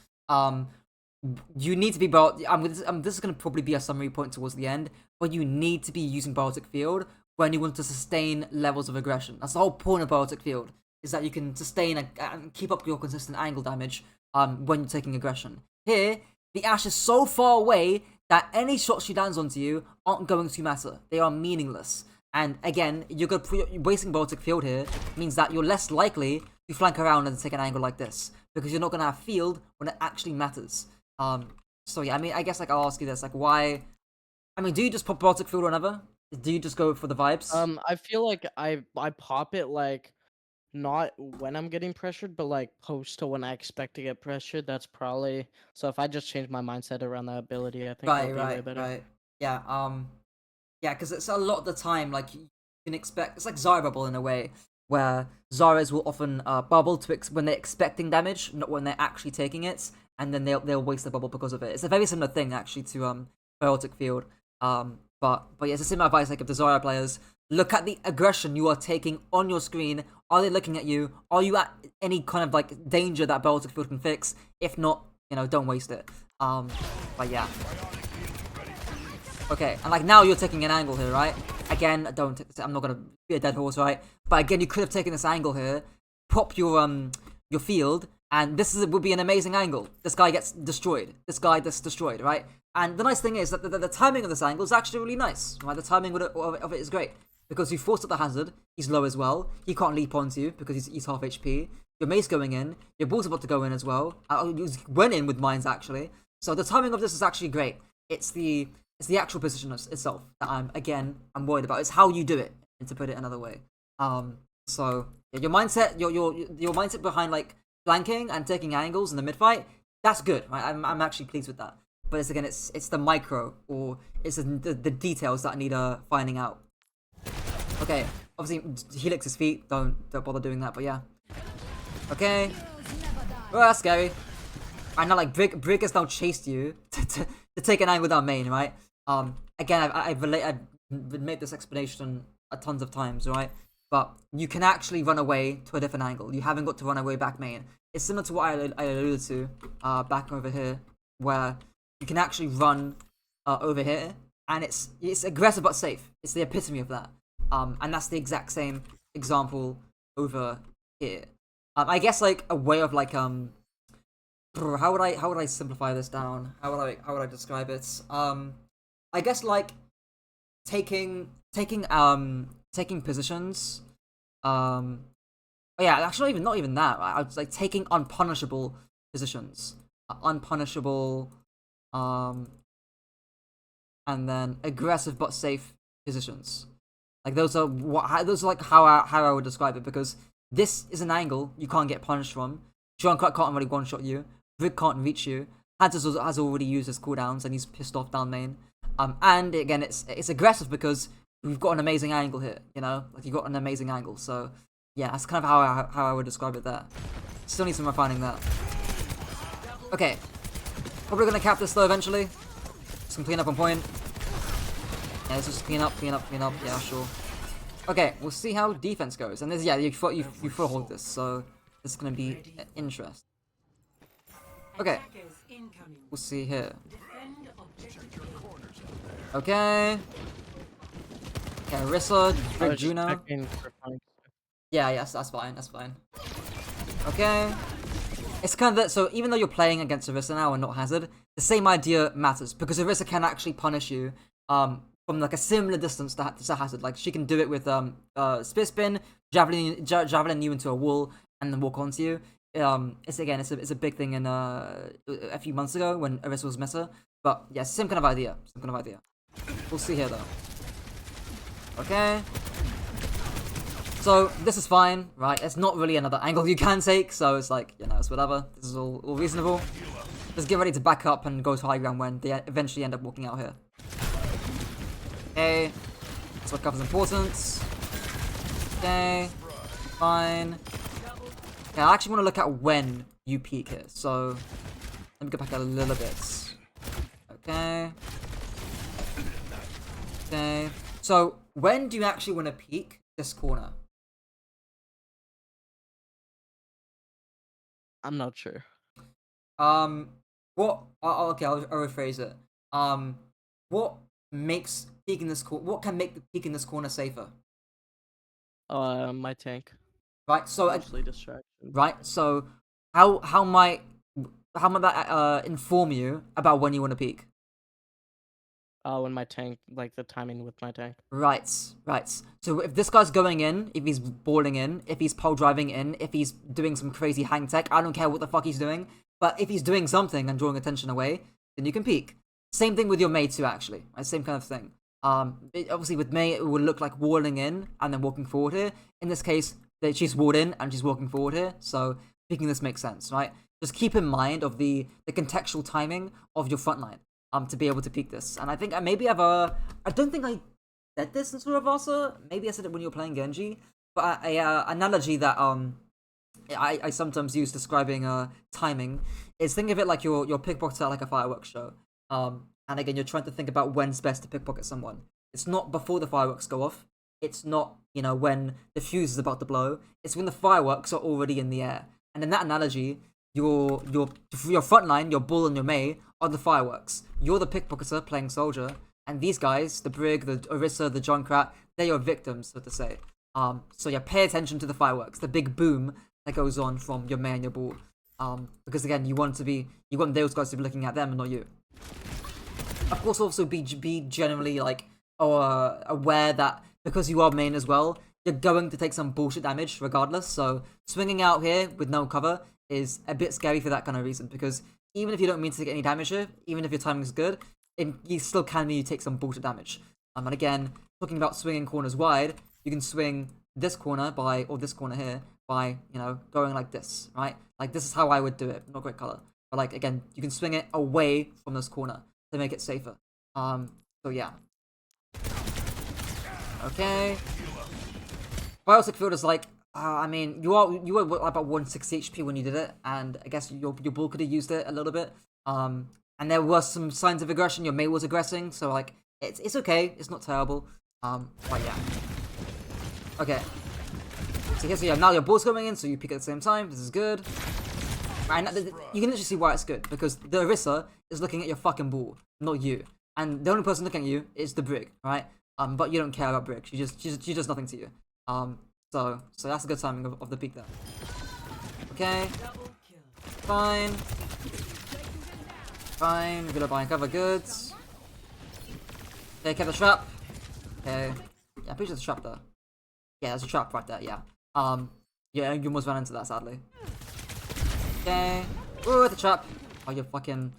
You need to be this is gonna probably be a summary point towards the end, but you need to be using biotic field when you want to sustain levels of aggression. That's the whole point of biotic field, is that you can sustain and keep up your consistent angle damage when you're taking aggression. Here, the Ashe is so far away that any shots she lands onto you aren't going to matter. They are meaningless. And again, you're wasting biotic field here means that you're less likely to flank around and take an angle like this, because you're not going to have field when it actually matters. So yeah, I mean, I guess like I'll ask you this, like why, I mean, do you just pop biotic field whenever? Do you just go for the vibes? I feel like I pop it like not when I'm getting pressured, but like post to when I expect to get pressured. That's probably, so if I just change my mindset around that ability, I think it'll be way better. Right. Yeah, yeah, because it's a lot of the time, like, you can expect, it's like Zara bubble in a way, where Zaras will often bubble when they're expecting damage, not when they're actually taking it, and then they'll waste the bubble because of it. It's a very similar thing, actually, to biotic field. But yeah, it's a similar advice, like, if the Zara players, look at the aggression you are taking on your screen. Are they looking at you? Are you at any kind of, like, danger that biotic field can fix? If not, you know, don't waste it. But yeah. Okay, and like now you're taking an angle here, right? Again, I'm not gonna be a dead horse, right? But again, you could have taken this angle here, pop your field, and would be an amazing angle. This guy gets destroyed. This guy gets destroyed, right? And the nice thing is that the timing of this angle is actually really nice, right? The timing of it is great, because you forced up the hazard. He's low as well. He can't leap onto you because he's half HP. Your mace going in. Your ball's about to go in as well. You went in with mines actually. So the timing of this is actually great. It's the actual position itself that I'm worried about. It's how you do it, and to put it another way. So yeah, your mindset behind like flanking and taking angles in the mid fight, that's good. Right? I'm actually pleased with that. But it's the micro, or it's the details that I need finding out. Okay, obviously helix his feet. Don't bother doing that. But yeah. Okay. Oh, that's scary. I know, like Brig has now chased you to take an angle down main, right? Again, I've made this explanation tons of times, right? But you can actually run away to a different angle. You haven't got to run away back main. It's similar to what I alluded to back over here, where you can actually run over here, and it's aggressive but safe. It's the epitome of that. And that's the exact same example over here. I guess like a way of like how would I simplify this down? How would I describe it? I guess like taking positions. Oh yeah, actually not even that. I was like taking unpunishable positions, unpunishable, and then aggressive but safe positions. Like those are like how I would describe it, because this is an angle you can't get punished from. Junkrat can't really one-shot you. Brig can't reach you. Hantos has already used his cooldowns and he's pissed off down main. And again, it's aggressive because we've got an amazing angle here. You know, like you've got an amazing angle. So yeah, that's kind of how I would describe it there. Still need some refining there. Okay, probably gonna cap this though eventually. Some clean up on point. Yeah, let's just clean up. Yeah, sure. Okay, we'll see how defense goes. And this, yeah, you full hold this, so this is gonna be interesting. Okay, we'll see here. Okay. Okay, Orisa, Brig Juno. Yeah, yes, that's fine. Okay. It's kind of that, so even though you're playing against Orisa now and not Hazard, the same idea matters, because Orisa can actually punish you from like a similar distance to Hazard. Like she can do it with spear spin, javelin you into a wall, and then walk onto you. It's a big thing in a few months ago when Orisa was meta. But yeah, same kind of idea. We'll see here though. Okay. So this is fine, right? It's not really another angle you can take, so it's like, you know, it's whatever. This is all reasonable. Just get ready to back up and go to high ground when they eventually end up walking out here. Okay. That's what covers importance. Okay. Fine. Okay, I actually want to look at when you peak here. So let me go back a little bit. Okay. Okay. So when do you actually want to peak this corner? I'm not sure. What? Okay, I'll rephrase it. What makes peeking this corner? What can make the peak in this corner safer? My tank. Right. So Mostly distraction. right. So how might that inform you about when you want to peak? When my tank, like the timing with my tank. Right. Right. So if this guy's going in, if he's balling in, if he's pole driving in, if he's doing some crazy hang tech, I don't care what the fuck he's doing. But if he's doing something and drawing attention away, then you can peek. Same thing with your Mei too, actually. Right? Same kind of thing. Obviously with Mei, it would look like walling in and then walking forward here. In this case, she's walled in and she's walking forward here. So peeking this makes sense, right? Just keep in mind of the contextual timing of your front line to be able to peek this. And I think I don't think I said this in Suravasa. Maybe I said it when you were playing Genji. But a analogy that I sometimes use describing timing is think of it like you're pickpocketing at like a fireworks show. And again, you're trying to think about when's best to pickpocket someone. It's not before the fireworks go off. It's not, you know, when the fuse is about to blow. It's when the fireworks are already in the air. And in that analogy, your front line, your bull and your Mei, are the fireworks. You're the pickpocketer playing soldier, and these guys, the Brig, the Orisa, the Junkrat, they're your victims, so to say. So yeah, pay attention to the fireworks, the big boom that goes on from your Mei and your bull. Because again, you want those guys to be looking at them and not you. Of course, also be generally like aware that because you are main as well, you're going to take some bullshit damage regardless. So swinging out here with no cover is a bit scary for that kind of reason, because even if you don't mean to take any damage here, even if your timing is good, you still can mean you take some bullshit damage. And again, talking about swinging corners wide, you can swing this corner or this corner here by, you know, going like this, right? Like this is how I would do it. Not great color, but like again, you can swing it away from this corner to make it safer. So yeah. Okay. Biotic field is like, I mean, you were about 160 HP when you did it, and I guess your bull could have used it a little bit. And there were some signs of aggression. Your Mei was aggressing, so like it's okay. It's not terrible. But yeah. Okay. So here's now your bull's coming in, so you peek at the same time. This is good. And you can literally see why it's good, because the Orisa is looking at your fucking bull, not you. And the only person looking at you is the Brig, right? But you don't care about Brig. She does nothing to you. So that's a good timing of the peak there. Okay. Fine. Fine. Good at buying cover goods. Okay, get the trap. Okay. Yeah, I'm pretty sure there's a trap there. Yeah, there's a trap right there, yeah. Yeah, you almost ran into that, sadly. Okay. Ooh, the trap. Oh, you're fucking...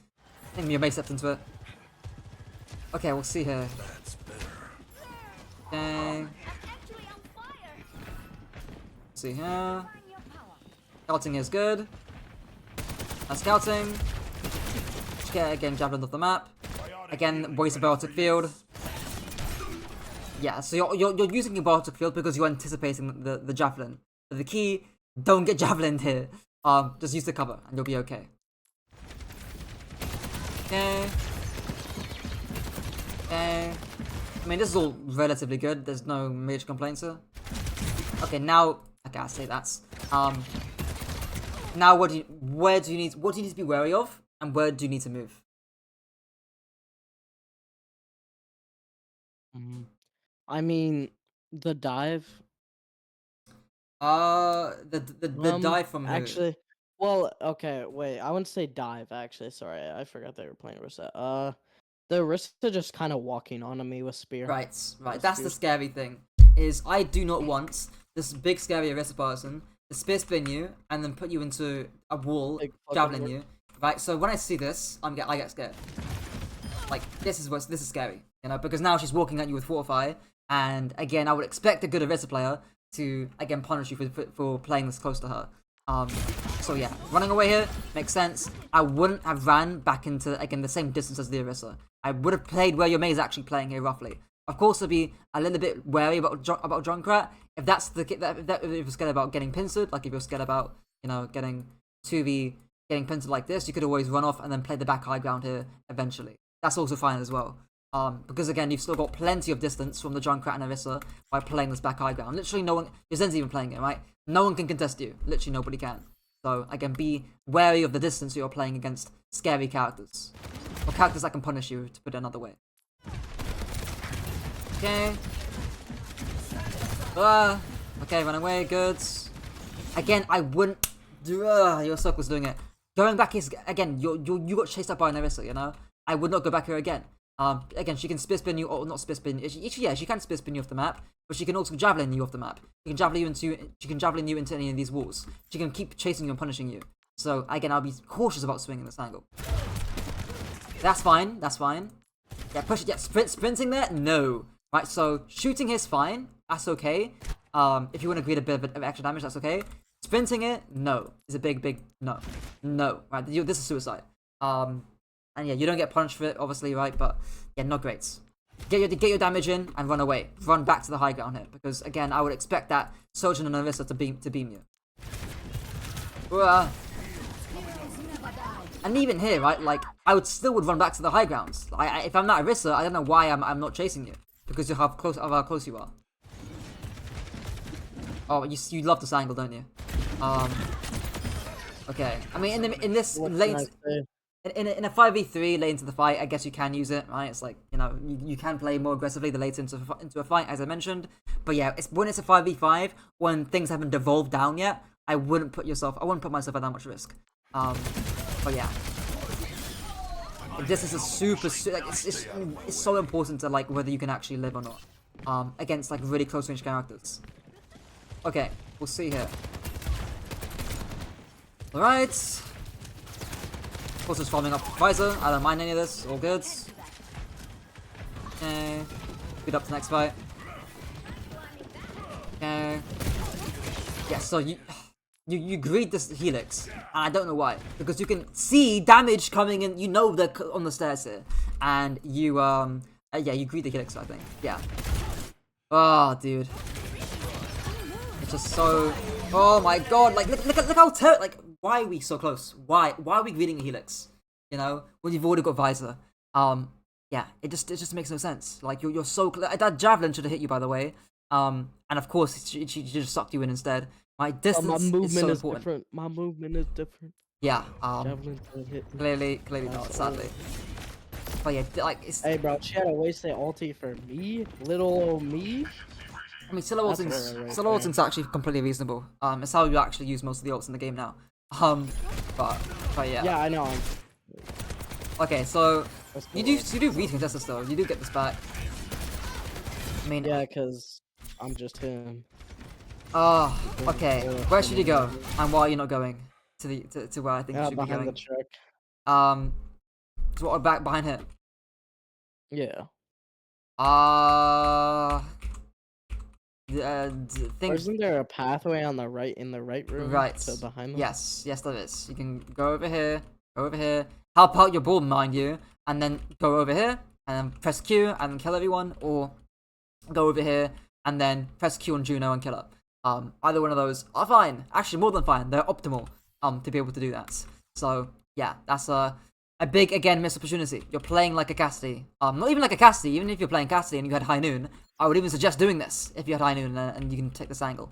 I think your Mei stepped into it. Okay, we'll see here. Okay. See here. Scouting is good. Scouting. Okay, again, javelin off the map. Again, waste a biotic field. Yeah, so you're using your biotic field because you're anticipating the javelin. But the key, don't get javelined here. Just use the cover and you'll be okay. Okay. Okay. I mean, this is all relatively good. There's no major complaints here. Okay, now. Okay, I say that's. Now, what do you need to be wary of, and where do you need to move? I mean, the dive. The dive from who? Actually, well, okay, wait. I wouldn't say dive. Actually, sorry, I forgot they were playing Orisa. The Orisa just kind of walking onto me with spear. Right. That's the scary thing. Is I do not want this big scary Orisa person to spear spin you and then put you into a wall, javelin you. Right. So when I see this, I get scared. Like this is scary. You know, because now she's walking at you with Fortify, and again, I would expect a good Orisa player to again punish you for playing this close to her. So yeah, running away here makes sense. I wouldn't have ran back into again the same distance as the Orisa. I would have played where your Mei is actually playing here roughly. Of course, I'd be a little bit wary about Junkrat. If that's the if you're scared about getting pincered, like if you're scared about getting 2v getting pincered like this, you could always run off and then play the back high ground here eventually. That's also fine as well. Because again, you've still got plenty of distance from the Junkrat and Orisa by playing this back high ground. Literally no one, your Zen's even playing it, right? No one can contest you. Literally nobody can. So again, be wary of the distance you're playing against scary characters. Or characters that can punish you, to put it another way. Okay. Okay, run away, good. Again, I wouldn't... your circle's doing it. Going back is, again, you got chased up by an Orisa, you know? I would not go back here again. Again, she can spin you, or not spin. She can spin you off the map, but she can also javelin you off the map. She can javelin you into any of these walls. She can keep chasing you and punishing you. So again, I'll be cautious about swinging this angle. That's fine. That's fine. Yeah, push it. Yeah, sprinting there. No. Right. So shooting is fine. That's okay. If you want to create a bit of extra damage, that's okay. Sprinting it, no. It's a big no. No. Right. This is suicide. And yeah, you don't get punished for it, obviously, right? But yeah, not great. Get your damage in and run away. Run back to the high ground here, because again, I would expect that Sojin and Orisa to beam you. And even here, right? Like I would run back to the high grounds. If I'm not Orisa, I don't know why I'm not chasing you, because of how close you are. Oh, you love this angle, don't you? Okay. I mean, in this late. In a 5v3 late into the fight, I guess you can use it, right? It's like, you can play more aggressively the later into a fight, as I mentioned. But yeah, when it's a 5v5, when things haven't devolved down yet, I wouldn't put myself at that much risk. But yeah. This is a super like, it's so important to like whether you can actually live or not. Against like really close range characters. Okay, we'll see here. Alright. Of course, just farming up Visor. I don't mind any of this. All good. Okay. Speed up to the next fight. Okay. Yeah, so you greet this Helix, and I don't know why, because you can see damage coming in. You know they're on the stairs here, and you yeah, you greet the Helix. I think. Yeah. Oh, dude. It's just so. Oh my god! Like look how like. Why are we so close? Why are we greeting a Helix? You know, when you've already got Visor. Yeah, it just makes no sense. Like you're so close. That javelin should have hit you, by the way. And of course she just sucked you in instead. My distance my movement is so is important. different. My movement is different. Yeah. Javelin didn't hit me. Clearly not. Sadly. But yeah, like it's. Hey, bro, she had to waste the ulti for me, little old me. I mean, solo ulting's actually completely reasonable. It's how you actually use most of the ults in the game now. But yeah. Yeah, I know. Okay, so you do recontest this though. You do get this back. I mean, yeah, cause I'm just him. Oh, okay. Where should you go? And why are you not going to where I think you should be behind going? the truck. So what, back behind here? Yeah. Isn't there a pathway on the right in the right room? Right. To behind them? Yes, there is. You can go over here, help out your ball, mind you, and then go over here, and then press Q, and then kill everyone, or go over here, and then press Q on Juno and kill her. Either one of those are fine. Actually, more than fine. They're optimal, to be able to do that. So, yeah, that's a big, again, missed opportunity. You're playing like a Cassidy. Not even like a Cassidy, even if you're playing Cassidy and you had High Noon, I would even suggest doing this if you had High Noon and you can take this angle.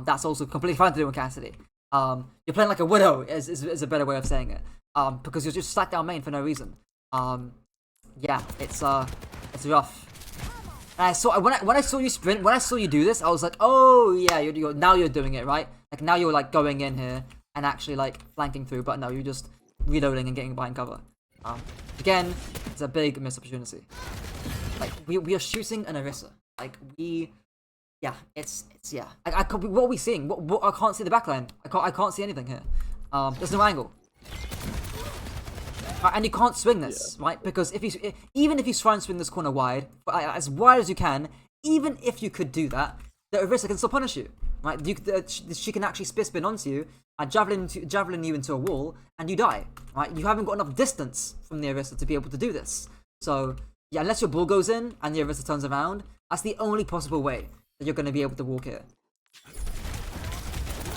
That's also completely fine to do with Cassidy. You're playing like a Widow is a better way of saying it. Because you're just stacked down main for no reason. Yeah, it's rough. And I saw when I saw you sprint, when I saw you do this, I was like, oh yeah, now you're doing it, right? Like now you're like going in here and actually like flanking through, but no, you're just reloading and getting behind cover. Again, it's a big missed opportunity. Like we are shooting an Orisa. Like yeah, it's yeah. What are we seeing? What I can't see the backline. I can't see anything here. There's no angle. Right, and you can't swing this, right? Because even if you try and swing this corner wide as you can, even if you could do that, the Orisa can still punish you, right? She can actually spin onto you and javelin you into a wall, and you die, right? You haven't got enough distance from the Orisa to be able to do this. So yeah, unless your ball goes in and the Orisa turns around, that's the only possible way that you're going to be able to walk here.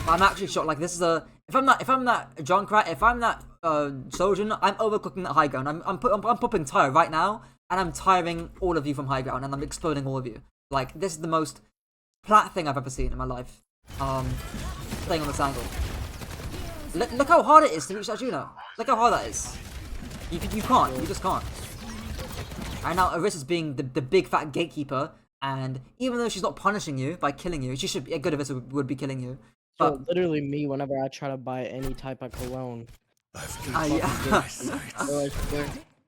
I'm actually shocked. Like, this is if I'm that Junkrat, if I'm that Sojourn, I'm overcooking that high ground. I'm popping tire right now, and I'm tiring all of you from high ground, and I'm exploding all of you. Like, this is the most plat thing I've ever seen in my life. Playing on this angle. Look how hard it is to reach that Juno. Look how hard that is. You can't. You just can't. And now Orisa's being the big fat gatekeeper, and even though she's not punishing you by killing you, she should be a good Orisa would be killing you. So literally me, whenever I try to buy any type of cologne. Yeah.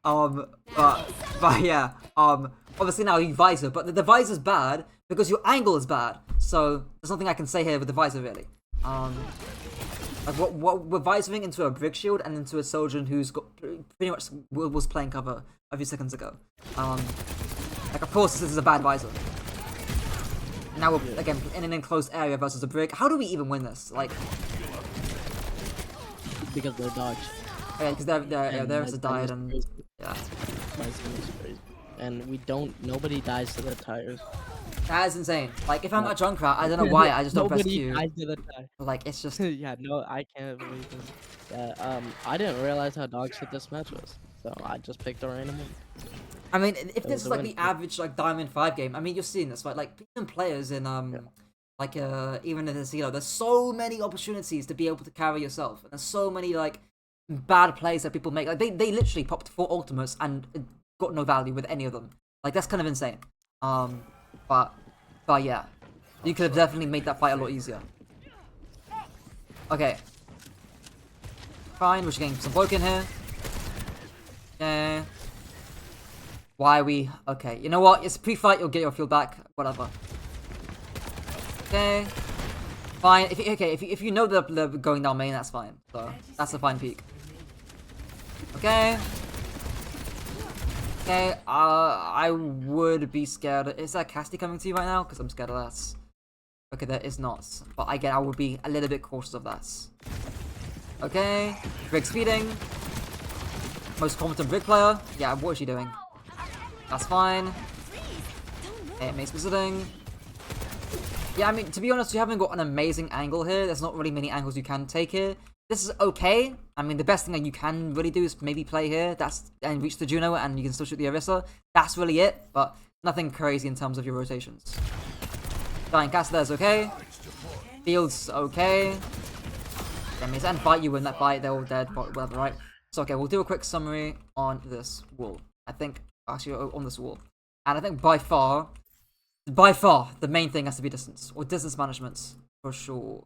But yeah. Obviously now you visor, but the visor's bad because your angle is bad. So there's nothing I can say here with the visor really. Like what we're visoring into a brick shield and into a soldier who's got pretty much was playing cover a few seconds ago. Like of course this is a bad visor. Now we're again in an enclosed area versus a brick. How do we even win this? Like because they're dogs. Yeah, because theirs died and yeah. And nobody dies to the tires. That is insane. Like if I'm a Junkrat, I don't know why I just don't press Q. Nobody dies to the tire. Like it's just yeah, no, I can't believe this. Yeah, I didn't realize how dog shit this match was, so I just picked a random one. I mean, if this is like the average like Diamond 5 game, I mean you're seeing this, right? Like even players in like even in this, there's so many opportunities to be able to carry yourself, and there's so many like bad plays that people make. Like they literally popped 4 ultimates and got no value with any of them. Like that's kind of insane. But yeah, you could have definitely made that fight a lot easier. Okay, fine. We're just getting some poke in here. Okay. Why are we? Okay, you know what? It's pre-fight. You'll get your fuel back. Whatever. Okay. Fine. If you know they're going down main, that's fine. So that's a fine peak. Okay. Okay. I would be scared. Is that Casty coming to you right now? Because I'm scared of that. Okay, there is not. But again, I would be a little bit cautious of that. Okay. Brick speeding. Most competent brick player. Yeah. What is she doing? That's fine. Okay, mace visiting. Yeah, I mean, to be honest, you haven't got an amazing angle here. There's not really many angles you can take here. This is okay. I mean, the best thing that you can really do is maybe play here. And reach the Juno, and you can still shoot the Orisa. That's really it, but nothing crazy in terms of your rotations. Dying cast there's okay. Field's okay. Mace and fight you in that fight. They're all dead, but whatever, right? So, okay, we'll do a quick summary on this wall. I think, actually, on this wall. And I think by far, the main thing has to be distance. Or distance management, for sure.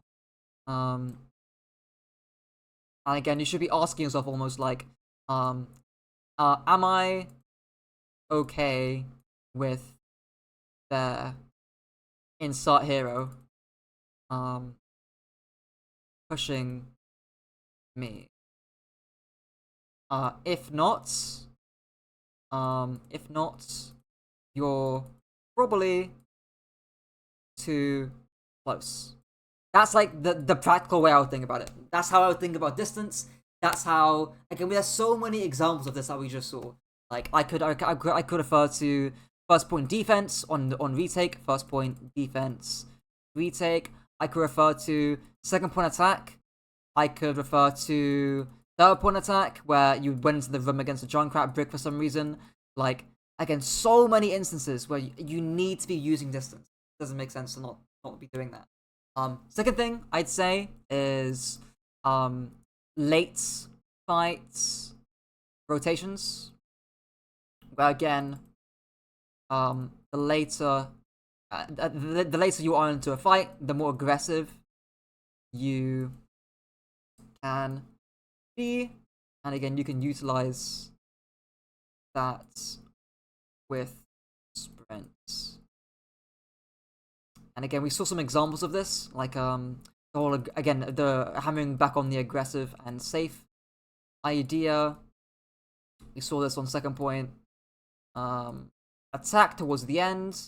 And again, you should be asking yourself almost like, am I okay with their insert hero pushing me? If not, you're probably too close. That's like the practical way I would think about it. That's how I would think about distance. That's how, again, there's so many examples of this that we just saw. Like I could refer to first point defense on retake, first point defense retake. I could refer to second point attack. I could refer to third point attack where you went into the room against a Junkrat brick for some reason. Like again, so many instances where you need to be using distance. It doesn't make sense to not be doing that. Second thing I'd say is late fights rotations. Where again, the later you are into a fight, the more aggressive you can be, and again, you can utilize that with sprints. And again, we saw some examples of this, like the whole, again, the hammering back on the aggressive and safe idea. We saw this on second point. Attack towards the end,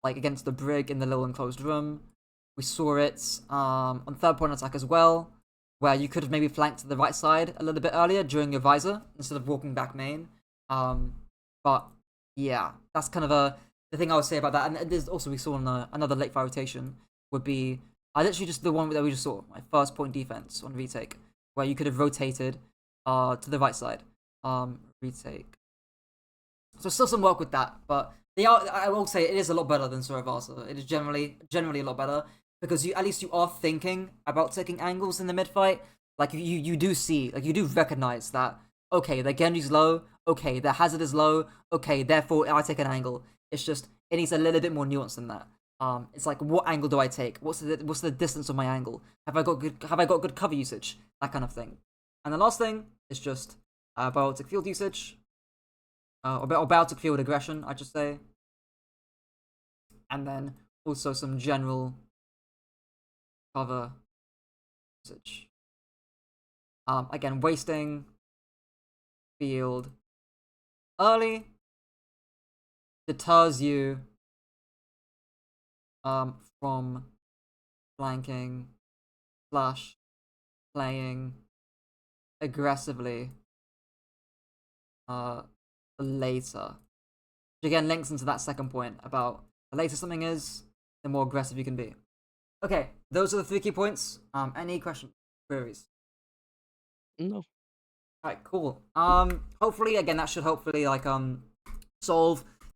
like against the brig in the little enclosed room. We saw it on third point attack as well, where you could have maybe flanked to the right side a little bit earlier during your visor instead of walking back main. But yeah, that's kind of the thing I would say about that. And there's also we saw on another late fire rotation would be literally just the one that we just saw, my first point defense on retake, where you could have rotated to the right side. Retake. So still some work with that, but I will say it is a lot better than Sorevasa. It is generally a lot better because at least you are thinking about taking angles in the mid fight. Like you do see, like you do recognize that, okay, their Genji's low, okay, their hazard is low, okay, therefore I take an angle. It's just it needs a little bit more nuance than that. It's like, what angle do I take? What's the distance of my angle? Have I got good cover usage? That kind of thing. And the last thing is just biotic field usage. Or biotic field aggression, I should say. And then also some general cover usage. Again, wasting field early deters you from flanking / playing aggressively later. Which again links into that second point about the later something is, the more aggressive you can be. Okay, those are the 3 key points. Any questions, queries? No. Alright, cool. Hopefully, again, that should hopefully, like, solve